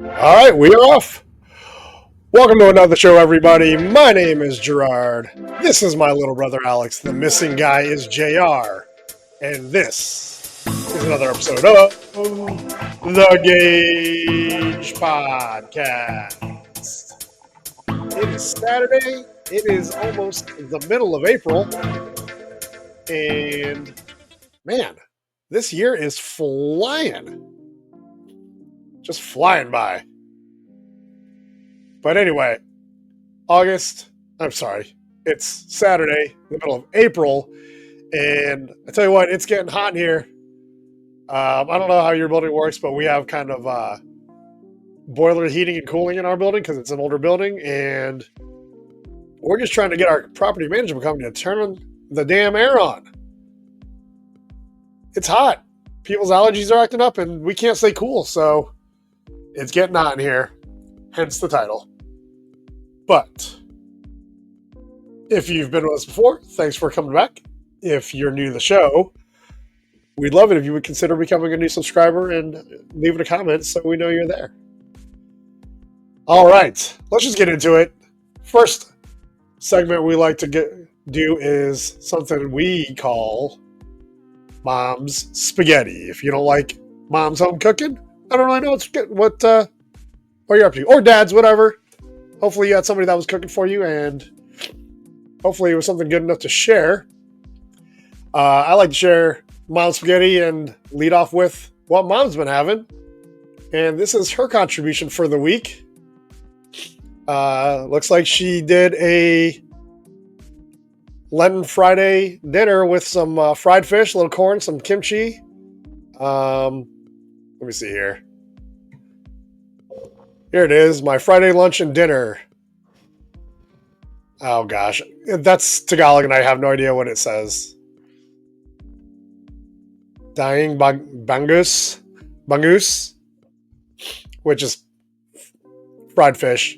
All right, we are off. Welcome to another show, everybody. My name is Gerard. This is my little brother Alex. The missing guy is JR. And this is another episode of the GAJ Podcast. It is Saturday. It is almost the middle of April. And man, this year is flying. Just flying by. But anyway, it's Saturday, the middle of April, and I tell you what, it's getting hot in here. I don't know how your building works, but we have kind of boiler heating and cooling in our building because it's an older building, and we're just trying to get our property management company to turn the damn air on. It's hot. People's allergies are acting up, and we can't stay cool, so it's getting hot in here, hence the title. But if you've been with us before, thanks for coming back. If you're new to the show, we'd love it if you would consider becoming a new subscriber and leaving a comment so we know you're there. All right, let's just get into it. First segment we like to do is something we call Mom's Spaghetti. If you don't like Mom's home cooking, I don't really know what you're up to. Or Dad's, whatever. Hopefully you had somebody that was cooking for you, and hopefully it was something good enough to share. I like to share Mom's Spaghetti and lead off with what Mom's been having. And this is her contribution for the week. Looks like she did a Lenten Friday dinner with some fried fish, a little corn, some kimchi. Let me see here. Here it is, my Friday lunch and dinner. Oh gosh, that's Tagalog and I have no idea what it says. Daing bangus, which is fried fish,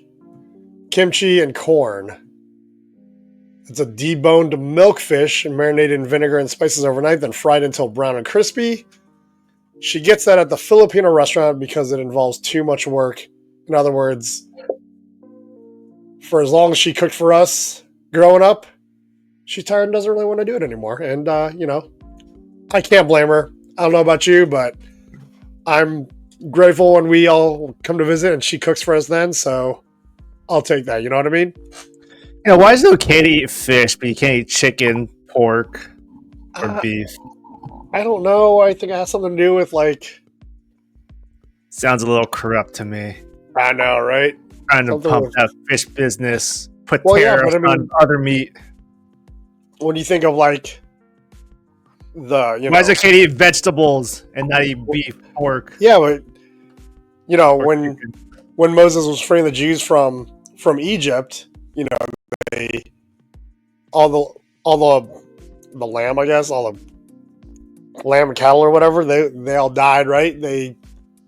kimchi, and corn. It's a deboned milkfish marinated in vinegar and spices overnight, then fried until brown and crispy. She gets that at the Filipino restaurant because it involves too much work. In other words, for as long as she cooked for us growing up, she's tired and doesn't really want to do it anymore. And, I can't blame her. I don't know about you, but I'm grateful when we all come to visit and she cooks for us then. So I'll take that. You know what I mean? Yeah, why is it okay to eat fish, but you can't eat chicken, pork, or beef? I don't know. I think it has something to do with Sounds a little corrupt to me. I know, right? Trying to pump that fish business, put tariffs on other meat. When you think of why is it okay to eat vegetables and not eat beef, pork? Yeah, but when Moses was freeing the Jews from Egypt, they all the lamb, I guess, all the lamb and cattle or whatever, they all died, right? They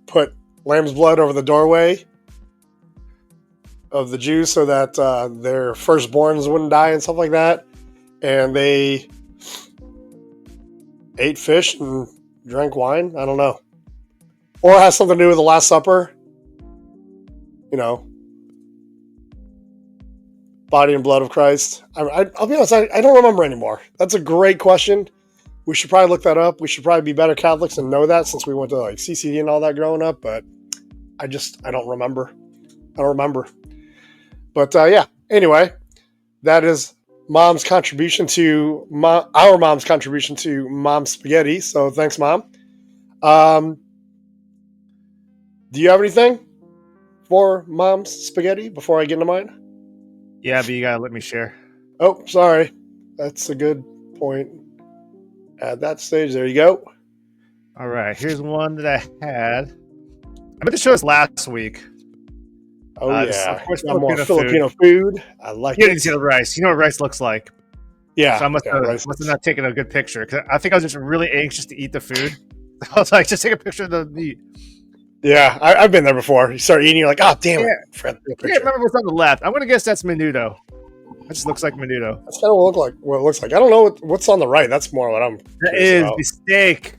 put lamb's blood over the doorway of the Jews so that their firstborns wouldn't die and stuff like that. And they ate fish and drank wine. I don't know. Or it has something to do with the Last Supper. Body and blood of Christ. I'll be honest, I don't remember anymore. That's a great question. We should probably look that up. We should probably be better Catholics and know that since we went to CCD and all that growing up. But I don't remember. But anyway, that is Mom's contribution to our Mom's contribution to Mom's Spaghetti. So thanks, Mom. Do you have anything for Mom's Spaghetti before I get into mine? Yeah, but you gotta let me share. Oh, sorry. That's a good point. At that stage, there you go. All right, here's one that I had. I meant to show this last week. Oh, yeah. Of course, more Filipino food. I like it. You didn't see the rice. You know what rice looks like. Yeah. So I must have not taken a good picture because I think I was just really anxious to eat the food. I was like, just take a picture of the meat. Yeah, I've been there before. You start eating, you're like, oh, damn it. I can't remember what's on the left. I'm going to guess that's menudo. It just looks like menudo. That's kind of what it looks like. I don't know what's on the right. That's more what I'm That is about. The steak.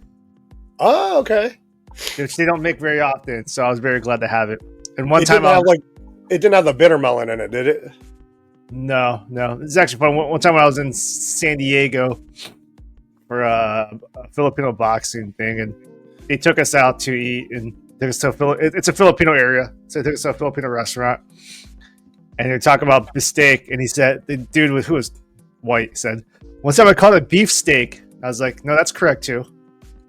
Oh, okay. Which they don't make very often, so I was very glad to have it. And one It time, didn't have it didn't have the bitter melon in it, did it? no, this is actually fun. One time when I was in San Diego for a Filipino boxing thing, and they took us out to eat, and took us to it's a Filipino area, so they took us to a Filipino restaurant, and they're talking about beefsteak, and he said, the dude who was white said, one time I called it beefsteak. I was like, no, that's correct too.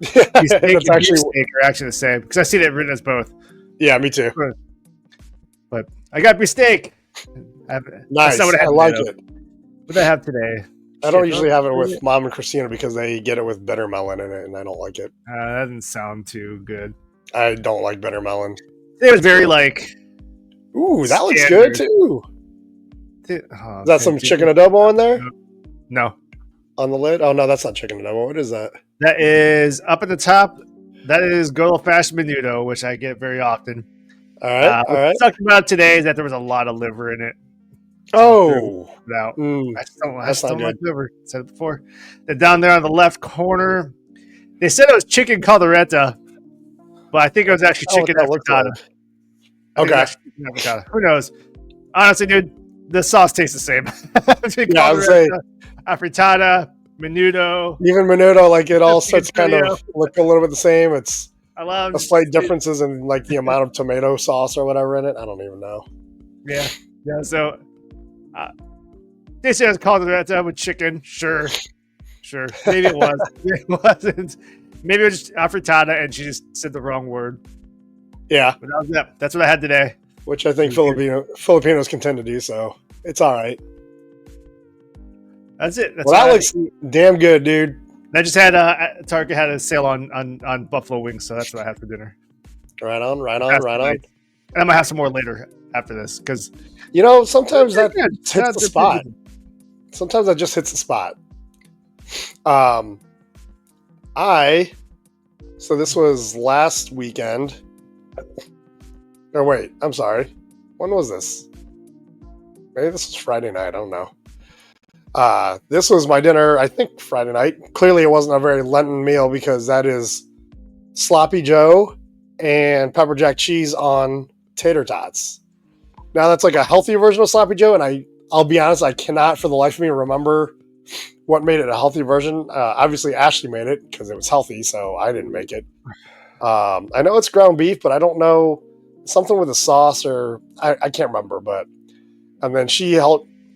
Beefsteak and beefsteak are actually the same, because I see it written as both. Yeah, me too. But I got beefsteak. Nice. I like it. What did I have today? I don't usually have it with Mom and Christina because they get it with bitter melon in it, and I don't like it. That doesn't sound too good. I don't like bitter melon. It was very like. Ooh, that looks good too. Is that some chicken adobo in there? No. On the lid? Oh no, that's not chicken adobo. What is that? That is up at the top. That is good old fashioned menudo, which I get very often. All right. All right. What talking about today is that there was a lot of liver in it. Oh, I just don't like liver. I said it before. Then down there on the left corner, they said it was chicken caldereta, but I think it was actually chicken afritada. Okay. Who knows? Honestly, dude, the sauce tastes the same. Yeah, I would say afritada, menudo. Even menudo, like it all starts kind of look a little bit the same. It's a slight differences in like the amount of tomato sauce or whatever in it. I don't even know. Yeah. So they said it was caldereta with chicken. Sure. Maybe it was. Maybe it wasn't. Maybe it was just afritada, and she just said the wrong word. Yeah. But that's what I had today. Which I think Filipinos can tend to do, so it's all right. That's it. That looks damn good, dude. I just had Target had a sale on buffalo wings, so that's what I had for dinner. Right on. And I'm gonna have some more later after this because sometimes that hits the spot. Sometimes that just hits the spot. So this was last weekend. Or wait, I'm sorry. When was this? Maybe this was Friday night. I don't know. This was my dinner, I think Friday night. Clearly it wasn't a very Lenten meal because that is sloppy Joe and pepper jack cheese on tater tots. Now that's like a healthier version of sloppy Joe, and I'll be honest, I cannot for the life of me remember what made it a healthy version. Obviously Ashley made it because it was healthy, so I didn't make it. I know it's ground beef, but I don't know, something with a sauce or I can't remember, but and then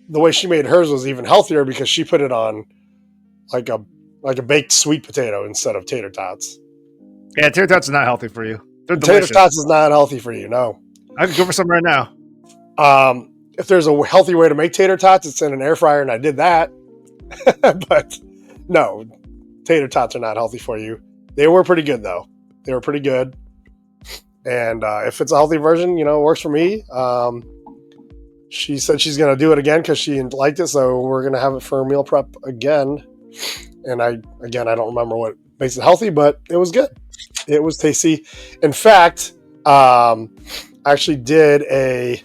the way she made hers was even healthier because she put it on like a baked sweet potato instead of tater tots. Yeah, tater tots are not healthy for you. They're delicious. Tater tots is not healthy for you, no. I could go for some right now. If there's a healthy way to make tater tots, it's in an air fryer, and I did that. But no, tater tots are not healthy for you. They were pretty good though. They were pretty good. And if it's a healthy version, it works for me. She said she's going to do it again because she liked it, so we're going to have it for meal prep again. And I don't remember what makes it healthy, but it was good. It was tasty. In fact, I actually did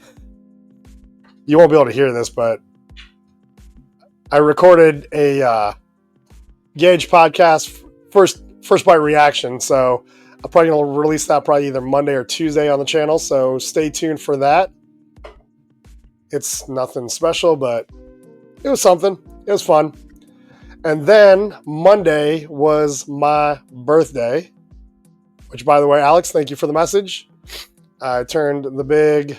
you won't be able to hear this, but I recorded a GAJ podcast, first bite reaction, so I'm probably going to release that probably either Monday or Tuesday on the channel, so stay tuned for that. It's nothing special, but it was something. It was fun. And then Monday was my birthday, which, by the way, Alex, thank you for the message. I turned the big,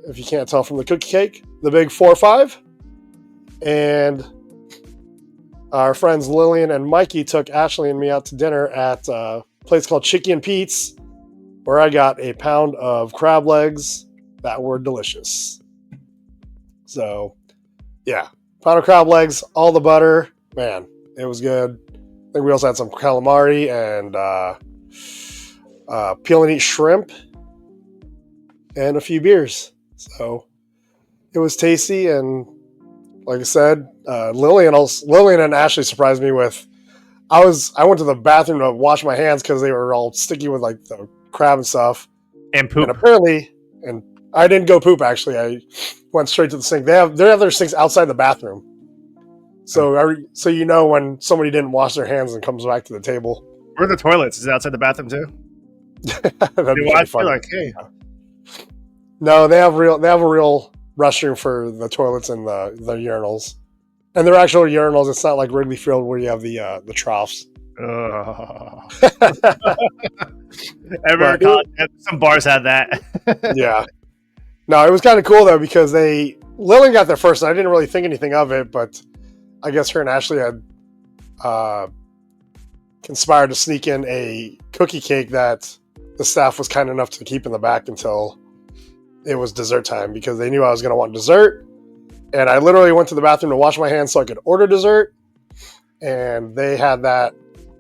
if you can't tell from the cookie cake, the big 4-5. And our friends Lillian and Mikey took Ashley and me out to dinner at a place called Chicky and Pete's, where I got a pound of crab legs that were delicious. So, yeah, pound of crab legs, all the butter, man, it was good. I think we also had some calamari and peel and eat shrimp and a few beers. So it was tasty, and like I said, Lillian and Ashley surprised me with. I went to the bathroom to wash my hands because they were all sticky with like the crab and stuff, and poop. And apparently, I didn't go poop, actually. I went straight to the sink. They have their sinks outside the bathroom. So when somebody didn't wash their hands and comes back to the table. Where are the toilets? Is it outside the bathroom too? That'd be fun. Like, hey. No, they have a real restroom for the toilets and the urinals, and they're actual urinals. It's not like Wrigley Field where you have the troughs. Ugh. But Some bars had that. yeah, no, it was kind of cool though because Lillian got there first, and I didn't really think anything of it, but I guess her and Ashley had conspired to sneak in a cookie cake that the staff was kind enough to keep in the back until it was dessert time because they knew I was going to want dessert. And I literally went to the bathroom to wash my hands so I could order dessert. And they had that.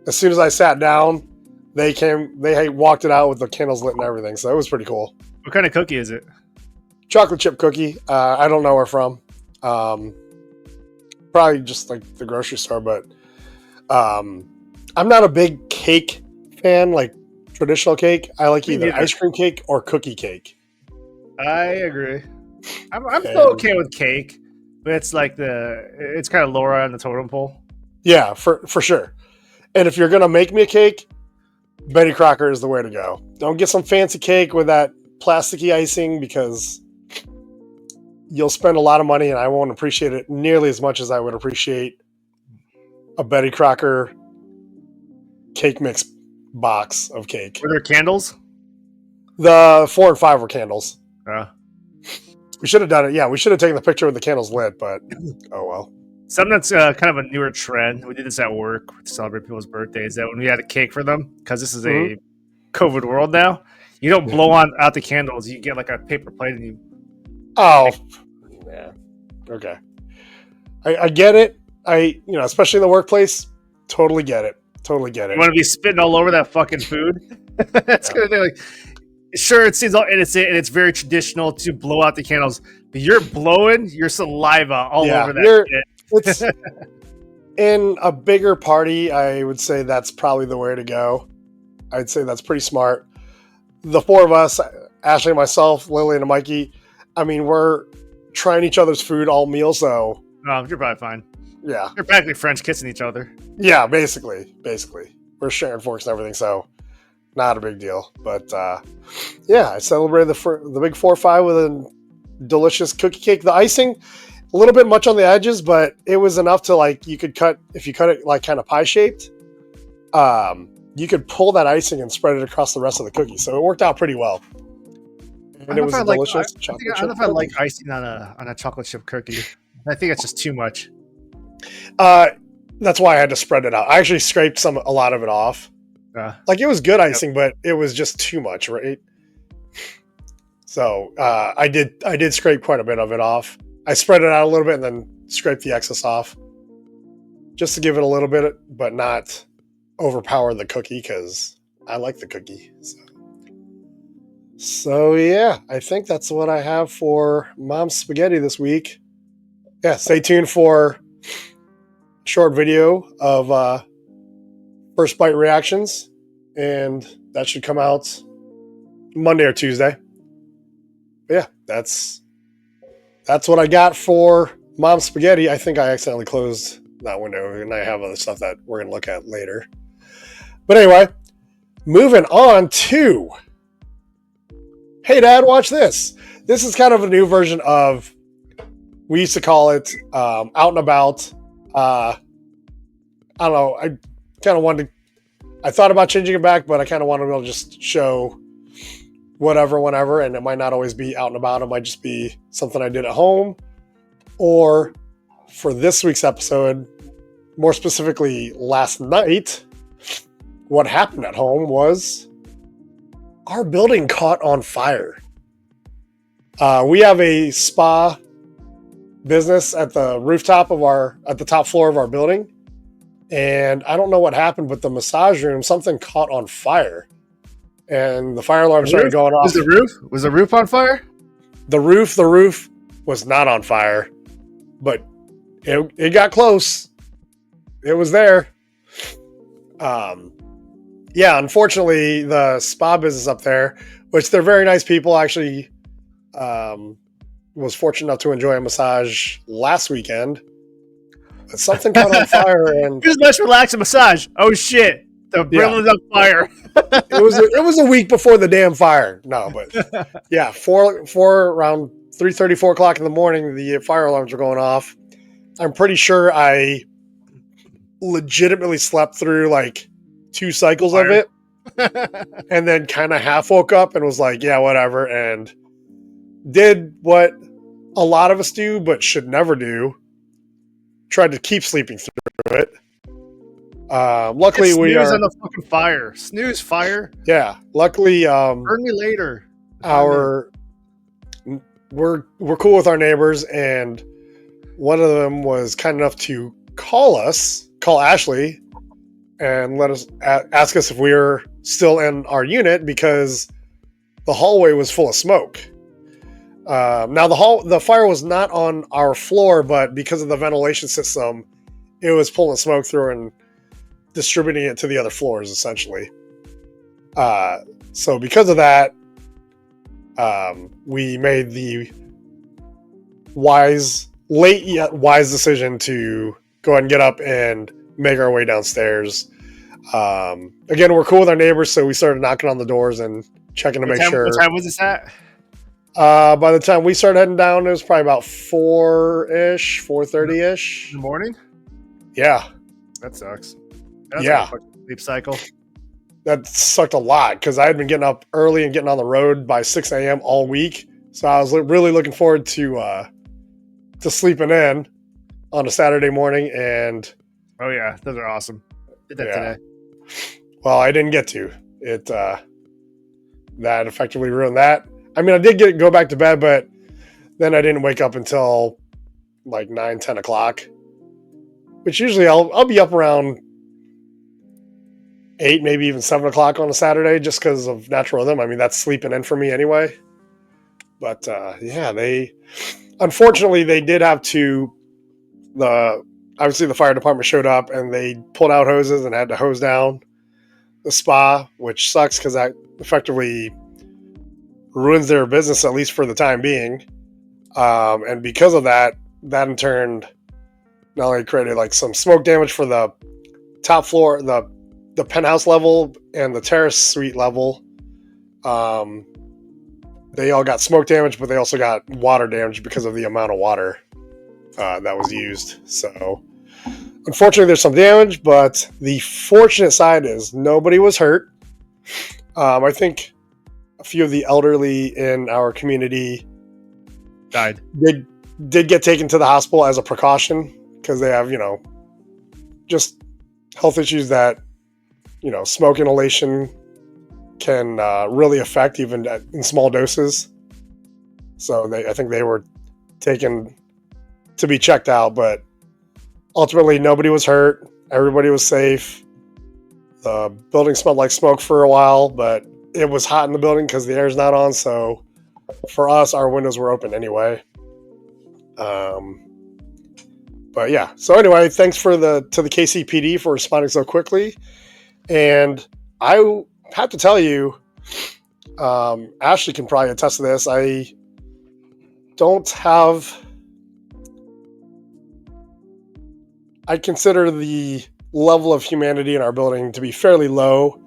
As soon as I sat down, they walked it out with the candles lit and everything. So it was pretty cool. What kind of cookie is it? Chocolate chip cookie. I don't know where from. Probably just like the grocery store, but I'm not a big cake fan, like traditional cake. I like either ice cream cake or cookie cake. I agree. I'm still okay with cake, but it's like it's kind of lower on the totem pole. Yeah, for sure. And if you're gonna make me a cake, Betty Crocker is the way to go. Don't get some fancy cake with that plasticky icing because you'll spend a lot of money and I won't appreciate it nearly as much as I would appreciate a Betty Crocker cake mix box of cake. Were there candles? The 4 and 5 were candles. We should have done it. Yeah, we should have taken the picture with the candles lit, but oh well. Something that's kind of a newer trend. We did this at work to celebrate people's birthdays. That when we had a cake for them, because this is a COVID world now, you don't blow out the candles. You get like a paper plate and you. Oh, yeah. Okay. I get it. Especially in the workplace, totally get it. Totally get it. You want to be spitting all over that fucking food? That's gonna be like. Sure, it seems all innocent and it's very traditional to blow out the candles, but you're blowing your saliva all over that shit. In a bigger party, I would say that's probably the way to go. I'd say that's pretty smart. The 4 of us, Ashley, myself, Lily, and Mikey, I mean, we're trying each other's food all meal, so... Oh, you're probably fine. Yeah. You're practically French kissing each other. Yeah, basically. We're sharing forks and everything, so... Not a big deal, but I celebrated the big 4-5 with a delicious cookie cake. The icing, a little bit much on the edges, but it was enough to if you cut it like kind of pie shaped, you could pull that icing and spread it across the rest of the cookie. So it worked out pretty well. And it was delicious. I don't know if I like icing on a chocolate chip cookie. I think it's just too much. That's why I had to spread it out. I actually scraped a lot of it off. It was good icing, but it was just too much, right? So I did scrape quite a bit of it off. I spread it out a little bit and then scraped the excess off, just to give it a little bit, but not overpower the cookie because I like the cookie. So yeah, I think that's what I have for Mom's Spaghetti this week. Yeah, stay tuned for a short video of First Bite reactions, and that should come out Monday or Tuesday. But yeah, that's what I got for Mom's Spaghetti. I think I accidentally closed that window, and I have other stuff that we're going to look at later. But anyway, moving on to Hey Dad, watch this. This is kind of a new version of, we used to call it Out and About. I don't know, I thought about changing it back, but I kind of wanted to just show whatever, whenever, and it might not always be out and about. It might just be something I did at home. Or for this week's episode, more specifically last night, what happened at home was our building caught on fire. We have a spa business at the rooftop at the top floor of our building. And I don't know what happened, but the massage room, something caught on fire. And the fire alarm started going off. Was the roof on fire? The roof was not on fire, but it got close. It was there. Unfortunately, the spa business up there, which they're very nice people, actually was fortunate enough to enjoy a massage last weekend. Something caught on fire and just let's relax and massage. Oh shit, the building's on fire. It was a week before the damn fire. No, but yeah, four around 3:30, 4 o'clock in the morning, the fire alarms were going off. I'm pretty sure I legitimately slept through like 2 cycles of it, and then kind of half woke up and was like, yeah, whatever, and did what a lot of us do, but should never do. Tried to keep sleeping through it. Luckily, we are on the fucking fire. Snooze fire. Yeah, luckily, Burn me later. We're cool with our neighbors, and one of them was kind enough to call Ashley, and let us ask us if we were still in our unit because the hallway was full of smoke. Now the fire was not on our floor, but because of the ventilation system, it was pulling smoke through and distributing it to the other floors, essentially. So because of that, we made the wise decision to go ahead and get up and make our way downstairs. Again, we're cool with our neighbors, so we started knocking on the doors and checking to make sure. What time was this at? By the time we started heading down, it was probably about 4-ish, 4:30-ish. In the morning? Yeah. That sucks. That's yeah. Like a sleep cycle. That sucked a lot because I had been getting up early and getting on the road by 6 a.m. all week. So I was really looking forward to sleeping in on a Saturday morning. And oh yeah, those are awesome. Did that today. Well, I didn't get to it. That effectively ruined that. I mean, I did go back to bed, but then I didn't wake up until like 9, 10 o'clock, which usually I'll be up around 8, maybe even 7 o'clock on a Saturday just because of natural rhythm. I mean, that's sleeping in for me anyway. But unfortunately, they did have to, obviously the fire department showed up and they pulled out hoses and had to hose down the spa, which sucks because that effectively ruins their business, at least for the time being. And because of that in turn not only created like some smoke damage for the top floor, the penthouse level and the terrace suite level. They all got smoke damage, but they also got water damage because of the amount of water that was used. So unfortunately there's some damage, but the fortunate side is nobody was hurt. I think a few of the elderly in our community died. Did get taken to the hospital as a precaution because they have, just health issues that, smoke inhalation can really affect even in small doses. So I think they were taken to be checked out, but ultimately nobody was hurt. Everybody was safe. The building smelled like smoke for a while, but it was hot in the building because the air's not on. So for us, our windows were open anyway. But yeah. So anyway, thanks to the KCPD for responding so quickly. And I have to tell you, Ashley can probably attest to this. I consider the level of humanity in our building to be fairly low.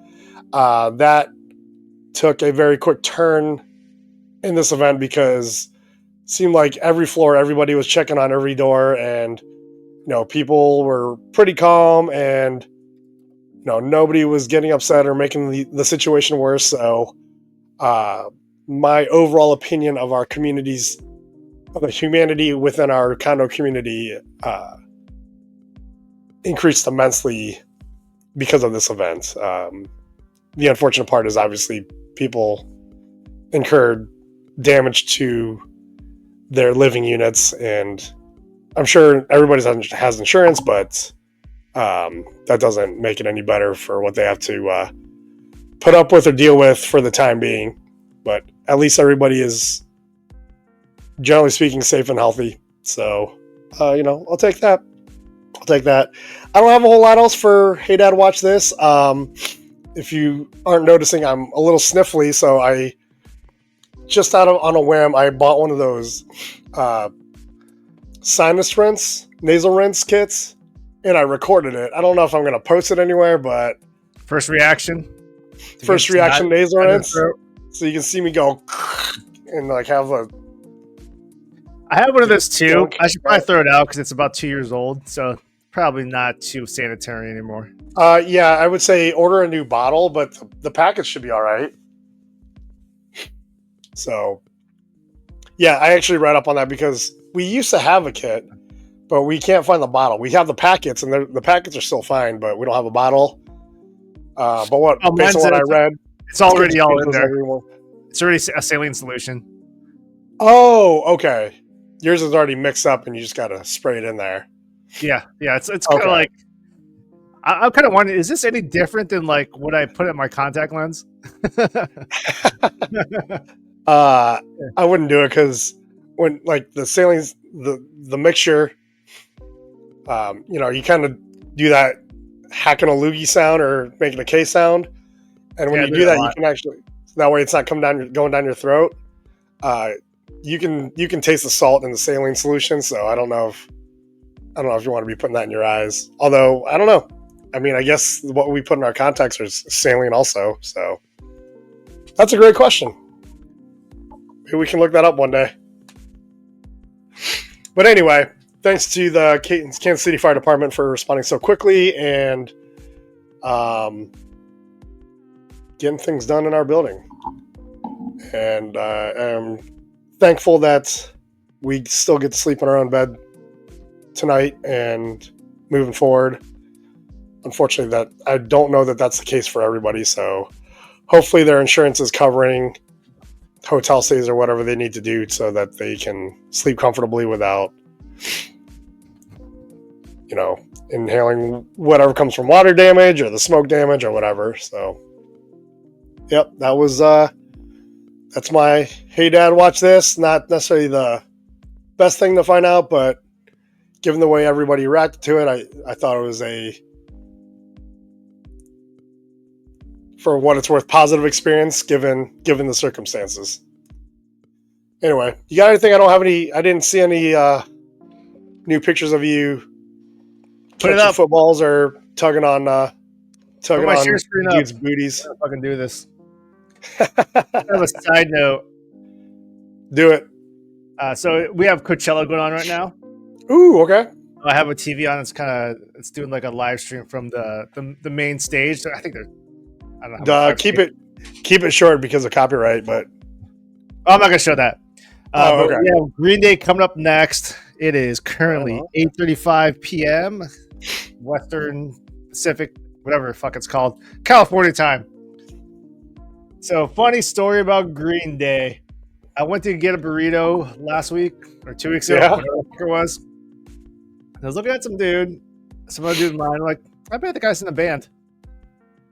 That took a very quick turn in this event because it seemed like every floor, everybody was checking on every door, and people were pretty calm, and nobody was getting upset or making the situation worse. So my overall opinion of our communities, of the humanity within our condo community, increased immensely because of this event. The unfortunate part is obviously people incurred damage to their living units, and I'm sure everybody has insurance, but that doesn't make it any better for what they have to put up with or deal with for the time being. But at least everybody is, generally speaking, safe and healthy. So, I'll take that. I don't have a whole lot else for Hey Dad, Watch This. If you aren't noticing, I'm a little sniffly, so I just on a whim, I bought one of those sinus rinse, nasal rinse kits, and I recorded it. I don't know if I'm going to post it anywhere, but first reaction. First get reaction snot nasal down your rinse. throat. So you can see me go and like have a. I have one of those too. Dunk. I should probably throw it out because it's about 2 years old, so probably not too sanitary anymore. Yeah, I would say order a new bottle, but the package should be all right. So, yeah, I actually read up on that because we used to have a kit, but we can't find the bottle. We have the packets, and the packets are still fine, but we don't have a bottle. But based on what I read, it's already all in those there. everyone. It's already a saline solution. Oh, okay. Yours is already mixed up, and you just got to spray it in there. Yeah. It's kind of like I'm kind of wondering, is this any different than like what I put in my contact lens? I wouldn't do it because when like the saline, the mixture, you kind of do that hacking a loogie sound or making a K sound, and when you do that, you can actually that way it's not going down your throat. You can taste the salt in the saline solution, so I don't know if you want to be putting that in your eyes. Although I don't know. I mean, I guess what we put in our contacts is saline also. So that's a great question. Maybe we can look that up one day. But anyway, thanks to the Kansas City Fire Department for responding so quickly and getting things done in our building. And I'm thankful that we still get to sleep in our own bed tonight and moving forward. Unfortunately, that I don't know that that's the case for everybody. So hopefully their insurance is covering hotel stays or whatever they need to do so that they can sleep comfortably without, inhaling whatever comes from water damage or the smoke damage or whatever. So, yep, that's my, hey dad, watch this. Not necessarily the best thing to find out, but given the way everybody reacted to it, I thought it was for what it's worth, positive experience given the circumstances. Anyway, you got anything? I didn't see any new pictures of you catching footballs or tugging on dudes' booties. I'm fucking do this. I have a side note. Do it. So we have Coachella going on right now. Ooh, okay. I have a TV on. It's doing like a live stream from the main stage. So I think they're. I don't know. Keep it short because of copyright, but I'm not gonna show that. Okay. We have Green Day coming up next. It is currently 8:35 p.m. Western Pacific, whatever the fuck it's called, California time. So, funny story about Green Day. I went to get a burrito last week or 2 weeks ago, whatever the fuck it was. I was looking at some other dude in line. I'm like, I bet the guy's in the band.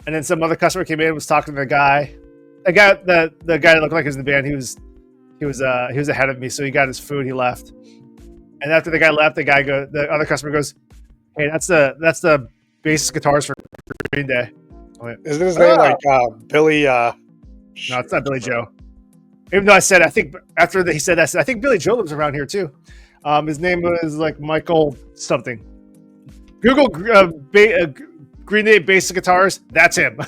And then some other customer came in and was talking to the guy. The guy that looked like he was in the band, he was ahead of me, so he got his food, he left. And after the guy left, the other customer goes, "Hey, that's the bassist guitarist for Green Day." Isn't his name like Billy? No, it's not Billy Joe. Even though I think after he said that, I said, I think Billy Joe lives around here too. His name was like Michael something. Google Green Day bassist guitarist. That's him.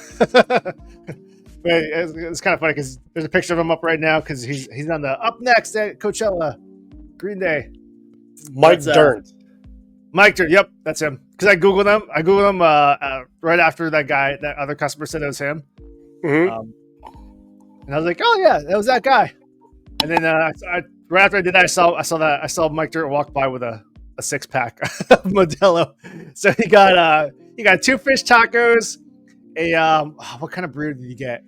It's kind of funny because there's a picture of him up right now because he's on the up next at Coachella. Green Day. Mike Dirnt. Mike Dirnt. Yep, that's him. Because I googled him right after that other customer said it was him. Mm-hmm. And I was like, oh yeah, that was that guy. And then right after I did that, I saw Mike Dirnt walk by with a 6-pack of Modelo. So he got 2 fish tacos. What kind of burrito did you get?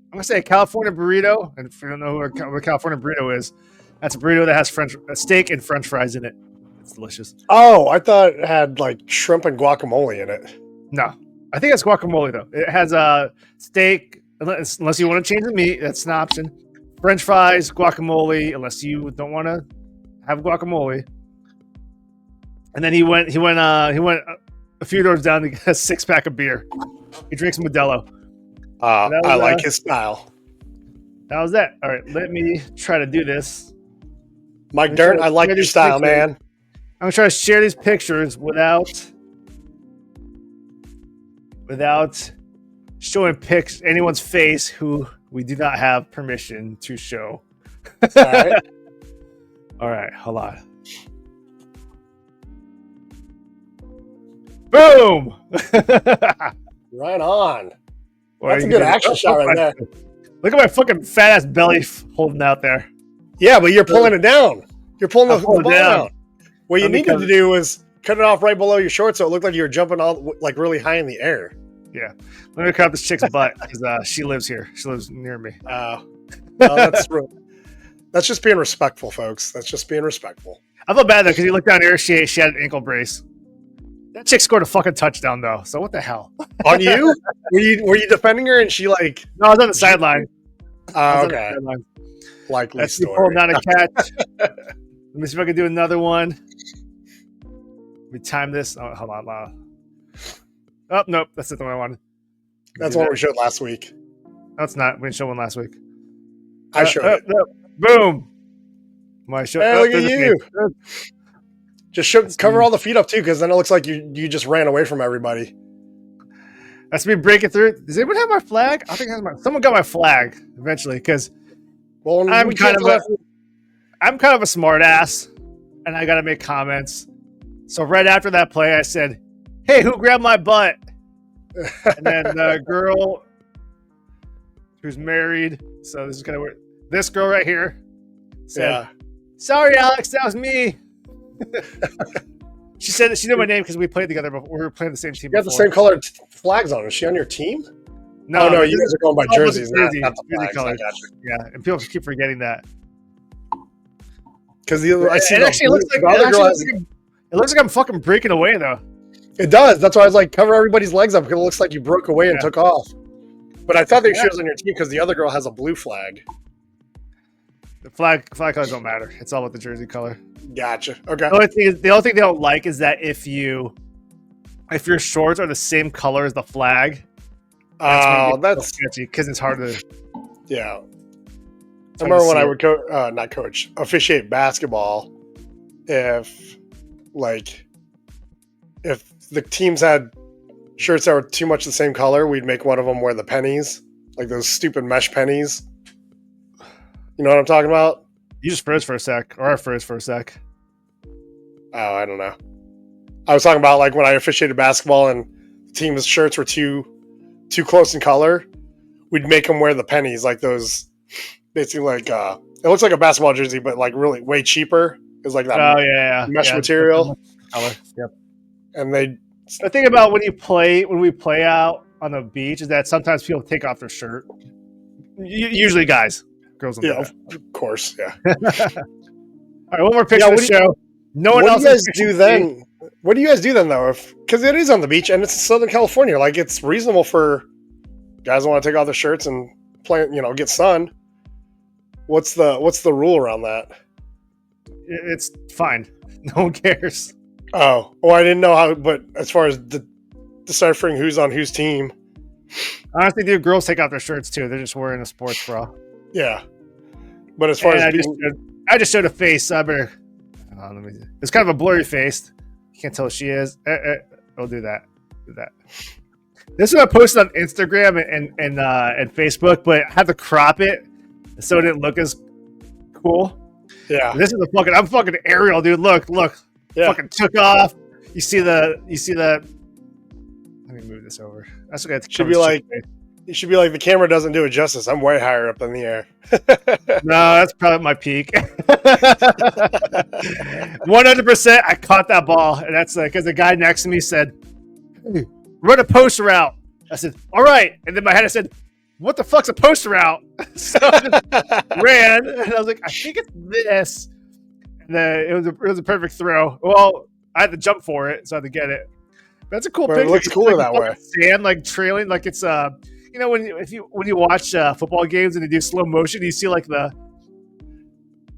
I'm gonna say a California burrito. And if you don't know what a California burrito is, that's a burrito that has steak and French fries in it. It's delicious. Oh, I thought it had like shrimp and guacamole in it. No, I think it's guacamole though. It has steak, unless you want to change the meat. That's an option. French fries, guacamole, unless you don't want to have guacamole. And then he went a few doors down to get a 6-pack of beer. He drinks Modelo. I like his style. That was that. All right, let me try to do this. Mike Dirnt, I like your style, man. I'm gonna try to share these pictures without showing pics anyone's face who we do not have permission to show. All right. All right, hold on. Boom! Right on. Boy, That's a good action shot right there. Look at my fucking fat ass belly holding out there. Yeah, but you're pulling it down. You're pulling the ball down. down. What you needed to do was cut it off right below your shorts so it looked like you were jumping all like really high in the air. Yeah. Let me cut this chick's butt because she lives here. She lives near me. That's just being respectful, folks. That's just being respectful. I feel bad though because you look down here, she had an ankle brace. That chick scored a fucking touchdown though. So what the hell? On you? Were you defending her and she like? No, I was on the sideline. Okay. Likely That's story. pulling down a catch. Let me see if I can do another one. Let me time this. Oh, hold on. Oh nope, that's not the one I wanted. That's what we showed last week. No, it's not. We didn't show one last week. I showed it. No. Boom. My show. Hey, look at you. Just cover all the feet up too, because then it looks like you just ran away from everybody. That's me breaking through. Does anyone have my flag? I think someone got my flag eventually, because I'm kind of a smart ass, and I got to make comments. So right after that play, I said, "Hey, who grabbed my butt?" And then the girl who's married, so this is gonna work. This girl right here said, "Sorry, Alex, that was me." She said that she knew my name because we played together before. We were playing the same team. You got the same colored flags on. Is she on your team? No, no, you guys are going by jerseys. Jersey colors. Yeah, and people keep forgetting that. Because I see. It actually looks like it looks like I'm fucking breaking away though. It does. That's why I was like, cover everybody's legs up because it looks like you broke away and took off. But I thought she was on your team because the other girl has a blue flag. The flag colors don't matter. It's all about the jersey color. Gotcha. Okay. The only thing they don't like is that if your shorts are the same color as the flag, that's sketchy because it's hard to. Yeah. I remember when I would officiate basketball. If the teams had shirts that were too much the same color, we'd make one of them wear the pennies, like those stupid mesh pennies. You know what I'm talking about? You just froze for a sec, or I froze for a sec. Oh, I don't know. I was talking about like when I officiated basketball and teams' shirts were too close in color, we'd make them wear the pennies, like those. Basically, like it looks like a basketball jersey, but like really way cheaper. It's like that mesh material. Color. Yep. And the thing about when we play out on the beach is that sometimes people take off their shirt. Usually guys. Girls don't do that. Of course, yeah. All right, one more picture of the show. No one else. What do you guys do then? What do you guys do then, though? Because it is on the beach and it's in Southern California. Like, it's reasonable for guys who want to take off their shirts and play, get sun. What's the rule around that? It's fine. No one cares. Oh, well, I didn't know how. But as far as deciphering who's on whose team, honestly, the girls take off their shirts too. They're just wearing a sports bra. Yeah, but as far as I just showed a face. So I better. It's kind of a blurry face. You can't tell who she is. I'll do that. This is what I posted on Instagram and Facebook, but I had to crop it so it didn't look as cool. Yeah. This is I'm fucking aerial, dude. Look. Yeah. Fucking took off. You see the. Let me move this over. That's what it should be like. You should be like, the camera doesn't do it justice. I'm way higher up in the air. No, that's probably my peak. 100%. I caught that ball, and that's because the guy next to me said, "Hey, run a post route." I said, "All right," and then my head I said, "What the fuck's a post route?" So I just ran, and I was like, "I think it's this." And then it was a perfect throw. Well, I had to jump for it, so I had to get it. That's a cool picture. It looks cooler that way. Sand like trailing, like it's when you watch football games and they do slow motion, you see like I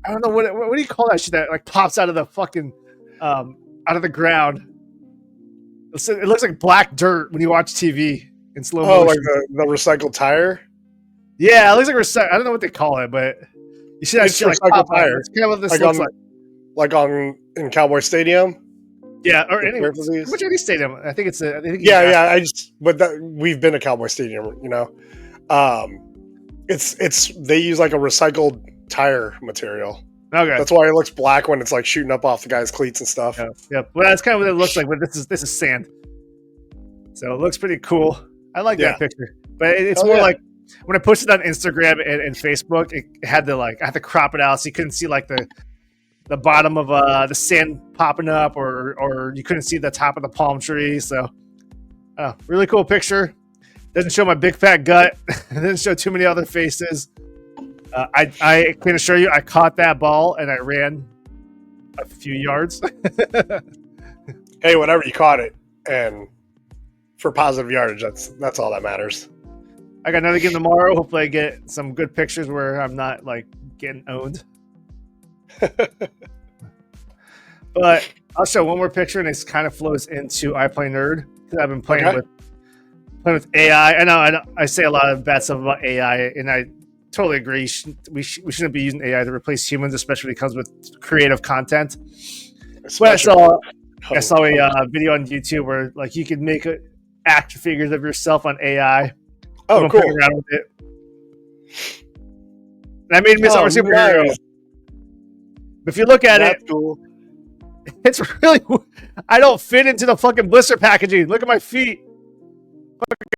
don't know what do you call that shit that like pops out of the fucking out of the ground. It looks like black dirt when you watch TV in slow motion. Oh, like the recycled tire. Yeah, it looks like I don't know what they call it, but you see that shit like recycled tire. It's kind of what this looks like. Like in Cowboy Stadium. Yeah, or The any turf pretty is. much any stadium. I think it's I think Yeah. We've been to Cowboy Stadium, you know. It's they use like a recycled tire material. Okay. That's why it looks black when it's like shooting up off the guy's cleats and stuff. Yeah. Well, that's kind of what it looks like. But this is sand, so it looks pretty cool. I like that picture, but it's more like when I posted on Instagram and Facebook, it had to I had to crop it out so you couldn't see like the bottom of the sand popping up, or you couldn't see the top of the palm tree. So, really cool picture. Doesn't show my big fat gut. Doesn't show too many other faces. I can assure you, I caught that ball and I ran a few yards. Hey, whatever, you caught it, and for positive yardage, that's all that matters. I got another game tomorrow. Hopefully, I get some good pictures where I'm not getting owned. But I'll show one more picture, and it kind of flows into I Play Nerd because I've been playing with AI. I know I say a lot of bad stuff about AI, and I totally agree. We shouldn't be using AI to replace humans, especially when it comes with creative content. But I saw a video on YouTube where you could make action figures of yourself on AI. Oh, cool! Around with it. That made me a superhero. Nice. But if you look at it, cool. It's really. I don't fit into the fucking blister packaging. Look at my feet.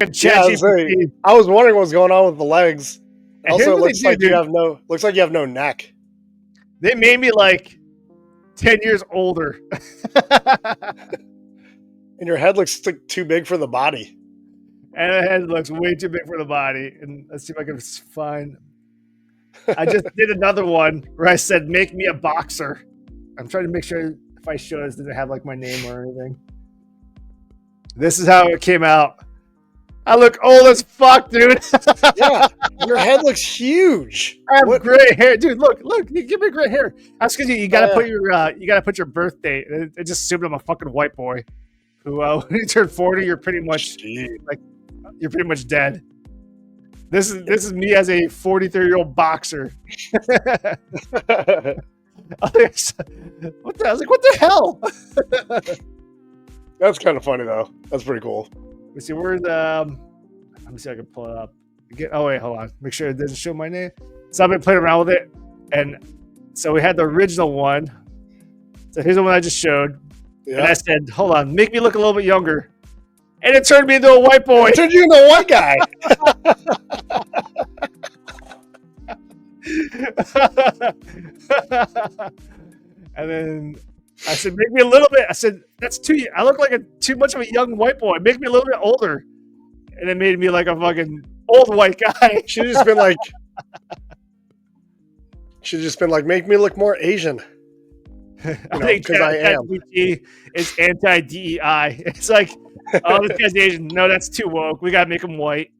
I was wondering what was going on with the legs. And also, it looks like you have no neck. They made me 10 years older. And your head looks too big for the body. And the head looks way too big for the body. And let's see if I can find. I just did another one where I said, "Make me a boxer." I'm trying to make sure if I show this, does it have my name or anything? This is how it came out. I look old as fuck, dude. Yeah, your head looks huge. I have gray hair, dude. Look, you give me gray hair. That's because you gotta put your birth date. It just assumed I'm a fucking white boy. Who when you turn 40, you're pretty much dead. This is me as a 43-year-old boxer. What the hell? That's kind of funny though. That's pretty cool. Let me see where's let me see if I can pull it up. Oh wait, hold on. Make sure it doesn't show my name. So I've been playing around with it, and so we had the original one. So here's the one I just showed. Yeah. And I said, hold on, make me look a little bit younger. And it turned me into a white boy. It turned you into a white guy. And then I said, make me a little bit. I said, I look like too much of a young white boy. Make me a little bit older. And it made me like a fucking old white guy. Should have just been like, make me look more Asian. I think because I am. It's anti-DEI. It's like, oh, this guy's Asian. No, that's too woke. We got to make him white.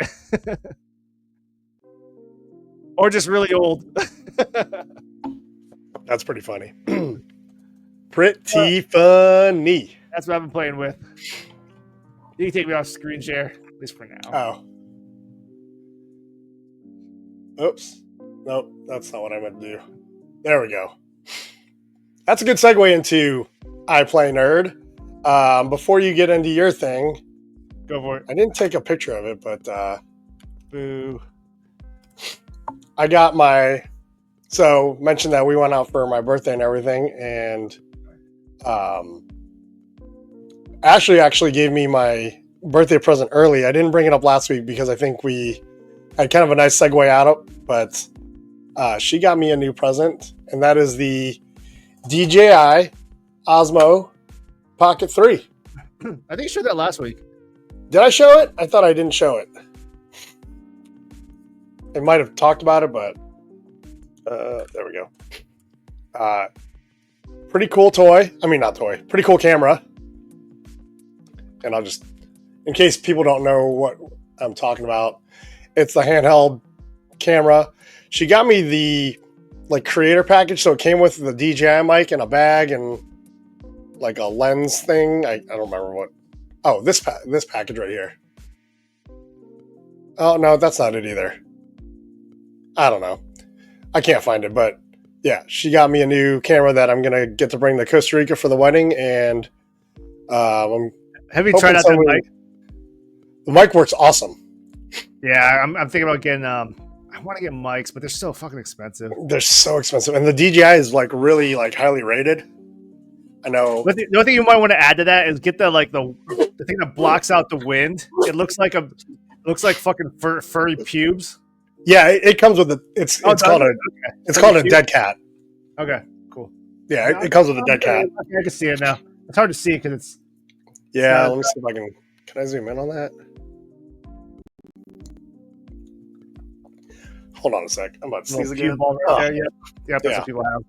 Or just really old. That's pretty funny. Pretty funny. That's what I've been playing with. You can take me off screen share, at least for now. Oh. Oops. Nope, that's not what I meant to do. There we go. That's a good segue into I Play Nerd. Before you get into your thing, go for it. I didn't take a picture of it, but boo. I got mentioned that we went out for my birthday and everything, and Ashley actually gave me my birthday present early. I didn't bring it up last week because I think we had kind of a nice segue out of it, but she got me a new present, and that is the DJI Osmo Pocket 3. I think you showed that last week. Did I show it? I thought I didn't show it. I might have talked about it, but there we go. Pretty cool toy. I mean, not toy. Pretty cool camera. And I'll just, in case people don't know what I'm talking about, it's the handheld camera. She got me the creator package, so it came with the DJI mic and a bag and a lens thing. I don't remember what. Oh, this package right here. Oh no, that's not it either. I don't know. I can't find it, but yeah, she got me a new camera that I'm gonna get to bring to Costa Rica for the wedding, and I'm Have you hoping tried out that someone- mic? The mic works awesome. Yeah, I'm thinking about getting. I want to get mics, but they're so fucking expensive. They're so expensive, and the DJI is like really like highly rated. I know. But the only thing you might want to add to that is get the thing that blocks out the wind. It looks like fucking furry pubes. Yeah, it comes with the. It's called a dead cat. Okay, cool. Yeah, it comes with a dead cat. I can see it now. It's hard to see because it's. Yeah, let me see if I can. Can I zoom in on that? Hold on a sec. I'm about to sneeze again. Right there. Yeah, that's what people have.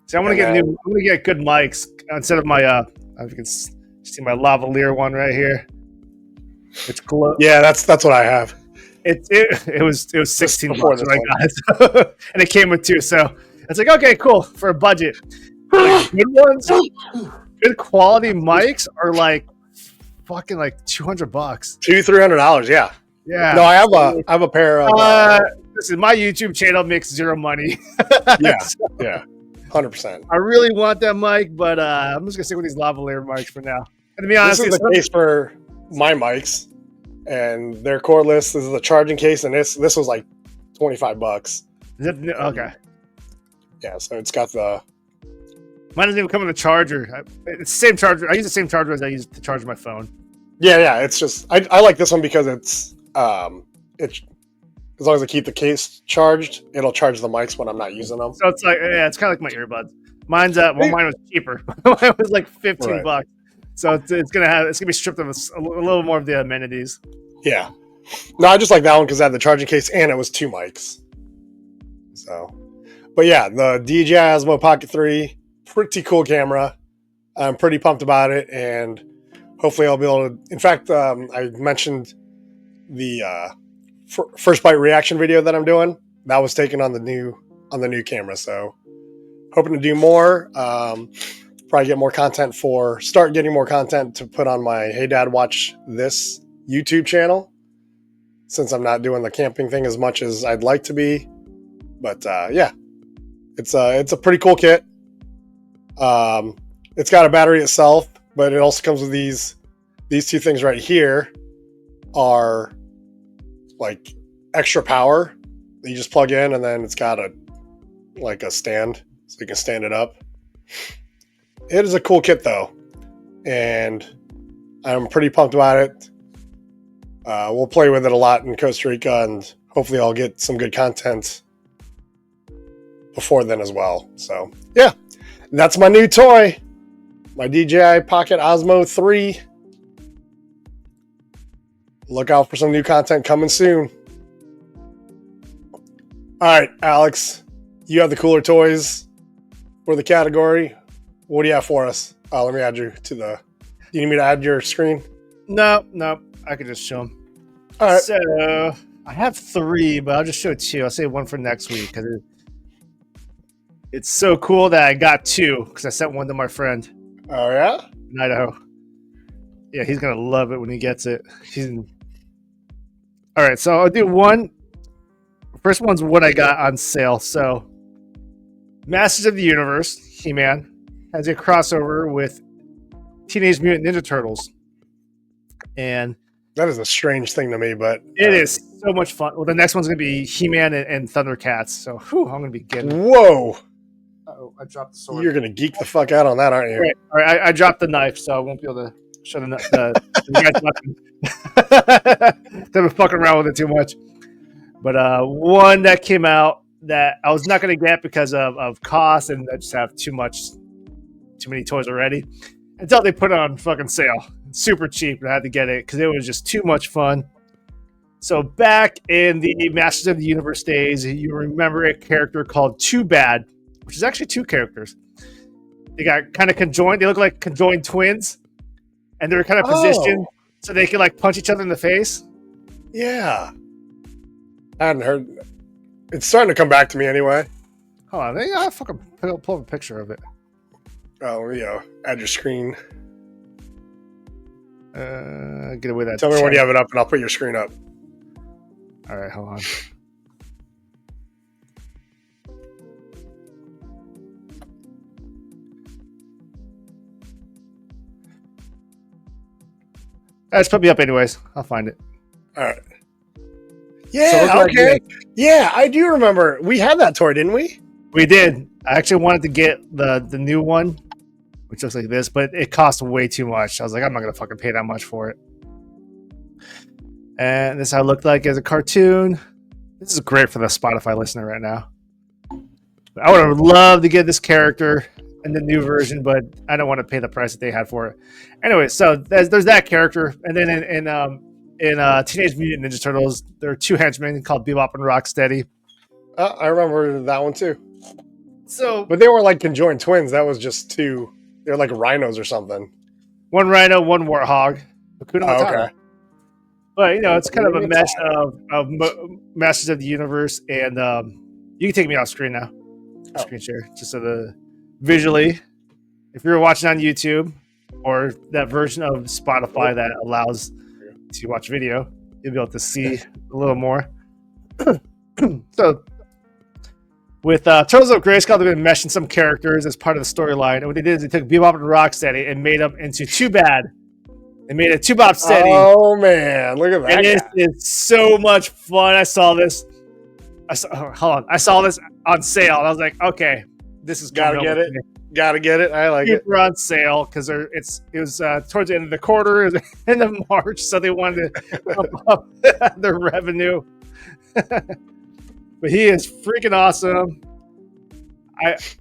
See, I want to get new. I'm gonna get good mics instead of my. If you can see my lavalier one right here. It's glow. Yeah, that's what I have. It was $16 when I got it, and it came with two. So it's like, okay, cool for a budget. Like, good ones, good quality mics are like fucking like $200. $200-$300. Yeah. Yeah. No, I have a pair of. Listen, my YouTube channel makes zero money. Yeah. Yeah. 100%. I really want that mic, but I'm just gonna stick with these lavalier mics for now. And to be honest, this is the case for my mics, and they're cordless. This is the charging case, and this was like $25. Is it, okay. Yeah, so it's got the. Mine doesn't even come with a charger. It's the same charger. I use the same charger as I use to charge my phone. Yeah. It's just I like this one because it's as long as I keep the case charged, it'll charge the mics when I'm not using them. So it's like, yeah, it's kind of like my earbuds. Mine's mine was cheaper. Mine was like $15. So it's gonna be stripped of a little more of the amenities. Yeah. No, I just like that one because I had the charging case and it was 2 mics. So, but yeah, the DJI Osmo Pocket 3, pretty cool camera. I'm pretty pumped about it, and hopefully I'll be able to. In fact, I mentioned the first bite reaction video that I'm doing. That was taken on the new camera. So, hoping to do more. Probably get more content start getting more content to put on my Hey Dad Watch This YouTube channel, since I'm not doing the camping thing as much as I'd like to be. But yeah, it's a pretty cool kit. It's got a battery itself, but it also comes with these 2 things right here are like extra power that you just plug in, and then it's got a stand so you can stand it up. It is a cool kit though, and I'm pretty pumped about it. We'll play with it a lot in Costa Rica, and hopefully I'll get some good content before then as well. So yeah, that's my new toy, my DJI Pocket Osmo 3. Look out for some new content coming soon. All right, Alex, you have the cooler toys for the category. What do you have for us? Let me add you to the. You need me to add your screen? No, I can just show them. All right. So I have 3, but I'll just show 2. I'll save 1 for next week because it's so cool that I got 2 because I sent 1 to my friend. Oh yeah, In Idaho. Yeah, he's gonna love it when he gets it. All right, so I'll do 1. First one's what I got on sale. So, Masters of the Universe, He-Man, has a crossover with Teenage Mutant Ninja Turtles, and that is a strange thing to me, but it is so much fun. Well, the next one's gonna be He-Man and Thundercats. So, I'm gonna be getting. Whoa! Oh, I dropped the sword. You're gonna geek the fuck out on that, aren't you? All right. I dropped the knife, so I won't be able to show the guys. They've been fucking around with it too much. But one that came out that I was not going to get because of cost, and I just have too many toys already. Until they put it on fucking sale, super cheap, and I had to get it because it was just too much fun. So back in the Masters of the Universe days, you remember a character called Too Bad, which is actually 2 characters. They got kind of conjoined. They look like conjoined twins, and they were kind of positioned so they could like punch each other in the face. Yeah. I hadn't heard. It's starting to come back to me anyway. Hold on, I'll fucking pull up a picture of it. Oh, add your screen. Get away that. Tell me when you have it up, and I'll put your screen up. All right, hold on. Just put me up anyways. I'll find it. All right. Yeah, So okay. Yeah, I do remember. We had that toy, didn't we? We did. I actually wanted to get the new one, which looks like this, but it cost way too much. I was like, I'm not going to fucking pay that much for it. And this is how it looked like as a cartoon. This is great for the Spotify listener right now. I would have loved to get this character in the new version, but I don't want to pay the price that they had for it. Anyway, so there's that character. And then in Teenage Mutant Ninja Turtles, there are two henchmen called Bebop and Rocksteady. I remember that one too. So, but they were like conjoined twins. That was just two. They're like rhinos or something. One rhino, one warthog. Okay. But it's kind of a mesh of Masters of the Universe, and you can take me off screen now. Screen share, just so the visually. If you're watching on YouTube or that version of Spotify that allows to watch video, you'll be able to see a little more. So, with Turtles of Grayskull, they've been meshing some characters as part of the storyline. And what they did is they took Bebop and Rocksteady and made them into Too Bad. They made it Two Bop Steady. Oh man, look at that! And it's so much fun. I saw this. I saw this on sale, and I was like, okay, this is gotta get it. Gotta get it. I like it. Super on sale because it was towards the end of the quarter, end of March, so they wanted to pump up their revenue. But he is freaking awesome.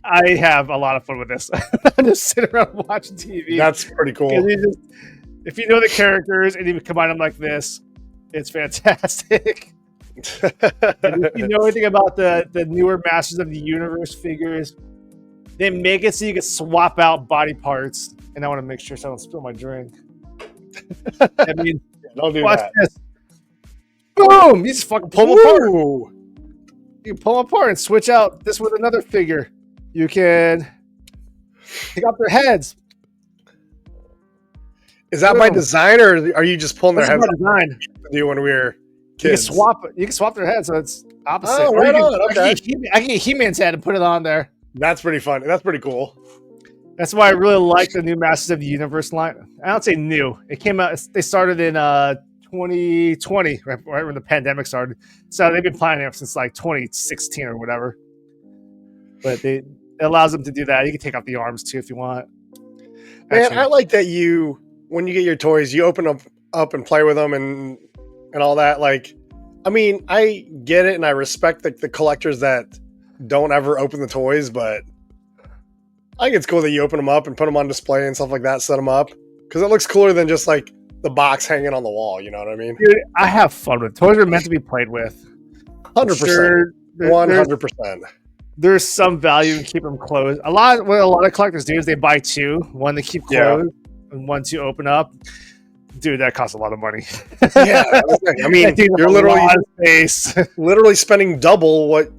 I have a lot of fun with this. I'm just sitting around watching TV. That's pretty cool. If you know the characters and you combine them like this, it's fantastic. And if you know anything about the newer Masters of the Universe figures, they make it so you can swap out body parts. And I want to make sure so I don't spill my drink. I mean, don't do watch that. This. Boom! You just fucking pull them apart. You can pull them apart and switch out this with another figure. You can pick up their heads. Is that by design, or are you just pulling their heads? By design. Do when we were kids? You can swap their heads, so it's opposite. Oh, right on. Okay. I can get He-Man's head and put it on there. That's pretty fun. That's pretty cool. That's why I really like the new Masters of the Universe line. I don't say new. It came out. They started in 2020, right when the pandemic started. So they've been planning it since like 2016 or whatever. But it allows them to do that. You can take off the arms too if you want. Man, I like that when you get your toys, you open up and play with them and all that. Like, I mean, I get it and I respect the collectors that don't ever open the toys, but I think it's cool that you open them up and put them on display and stuff like that, set them up, because it looks cooler than just like the box hanging on the wall. You know what I mean? Dude, I have fun with toys. Are meant to be played with. 100%. 100%. There's some value in keeping them closed. What a lot of collectors do is they buy two, one to keep closed and one to open up. Dude, that costs a lot of money. Yeah, I mean, you're literally spending double what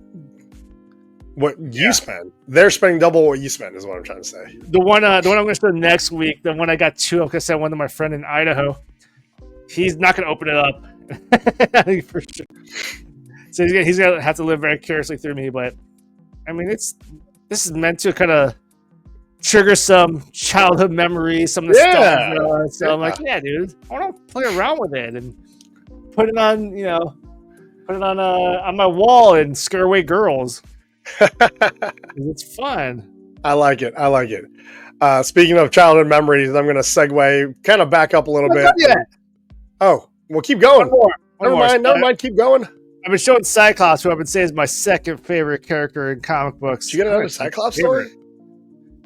you spend. They're spending double what you spend, is what I'm trying to say. The one I'm going to show next week, the one I got two of, because I sent one to my friend in Idaho. He's not going to open it up for sure. So he's going to have to live very curiously through me. But I mean, this is meant to kind of trigger some childhood memories, some nostalgia. So I'm like, yeah, dude, I want to play around with it and put it on, on my wall and scare away girls. It's fun. I like it. Speaking of childhood memories, I'm going to segue, kind of back up a little bit. Oh, well, keep going. Never mind. Keep going. I've been showing Cyclops, who I've been saying is my second favorite character in comic books. Did you get another Cyclops story?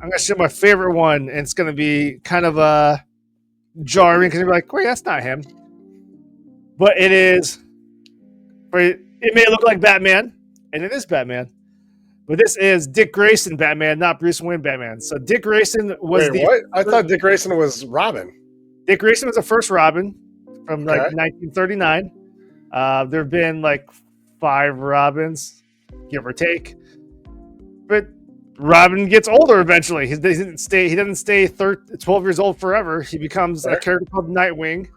I'm going to show my favorite one, and it's going to be kind of jarring because you're like, wait, that's not him. But it is. It may look like Batman, and it is Batman. But this is Dick Grayson Batman, not Bruce Wayne Batman. So Dick Grayson was what? I thought Dick Grayson was Robin. Dick Grayson was the first Robin from 1939. There have been like 5 Robins, give or take. But Robin gets older eventually. He doesn't stay 12 years old forever. He becomes a character called Nightwing,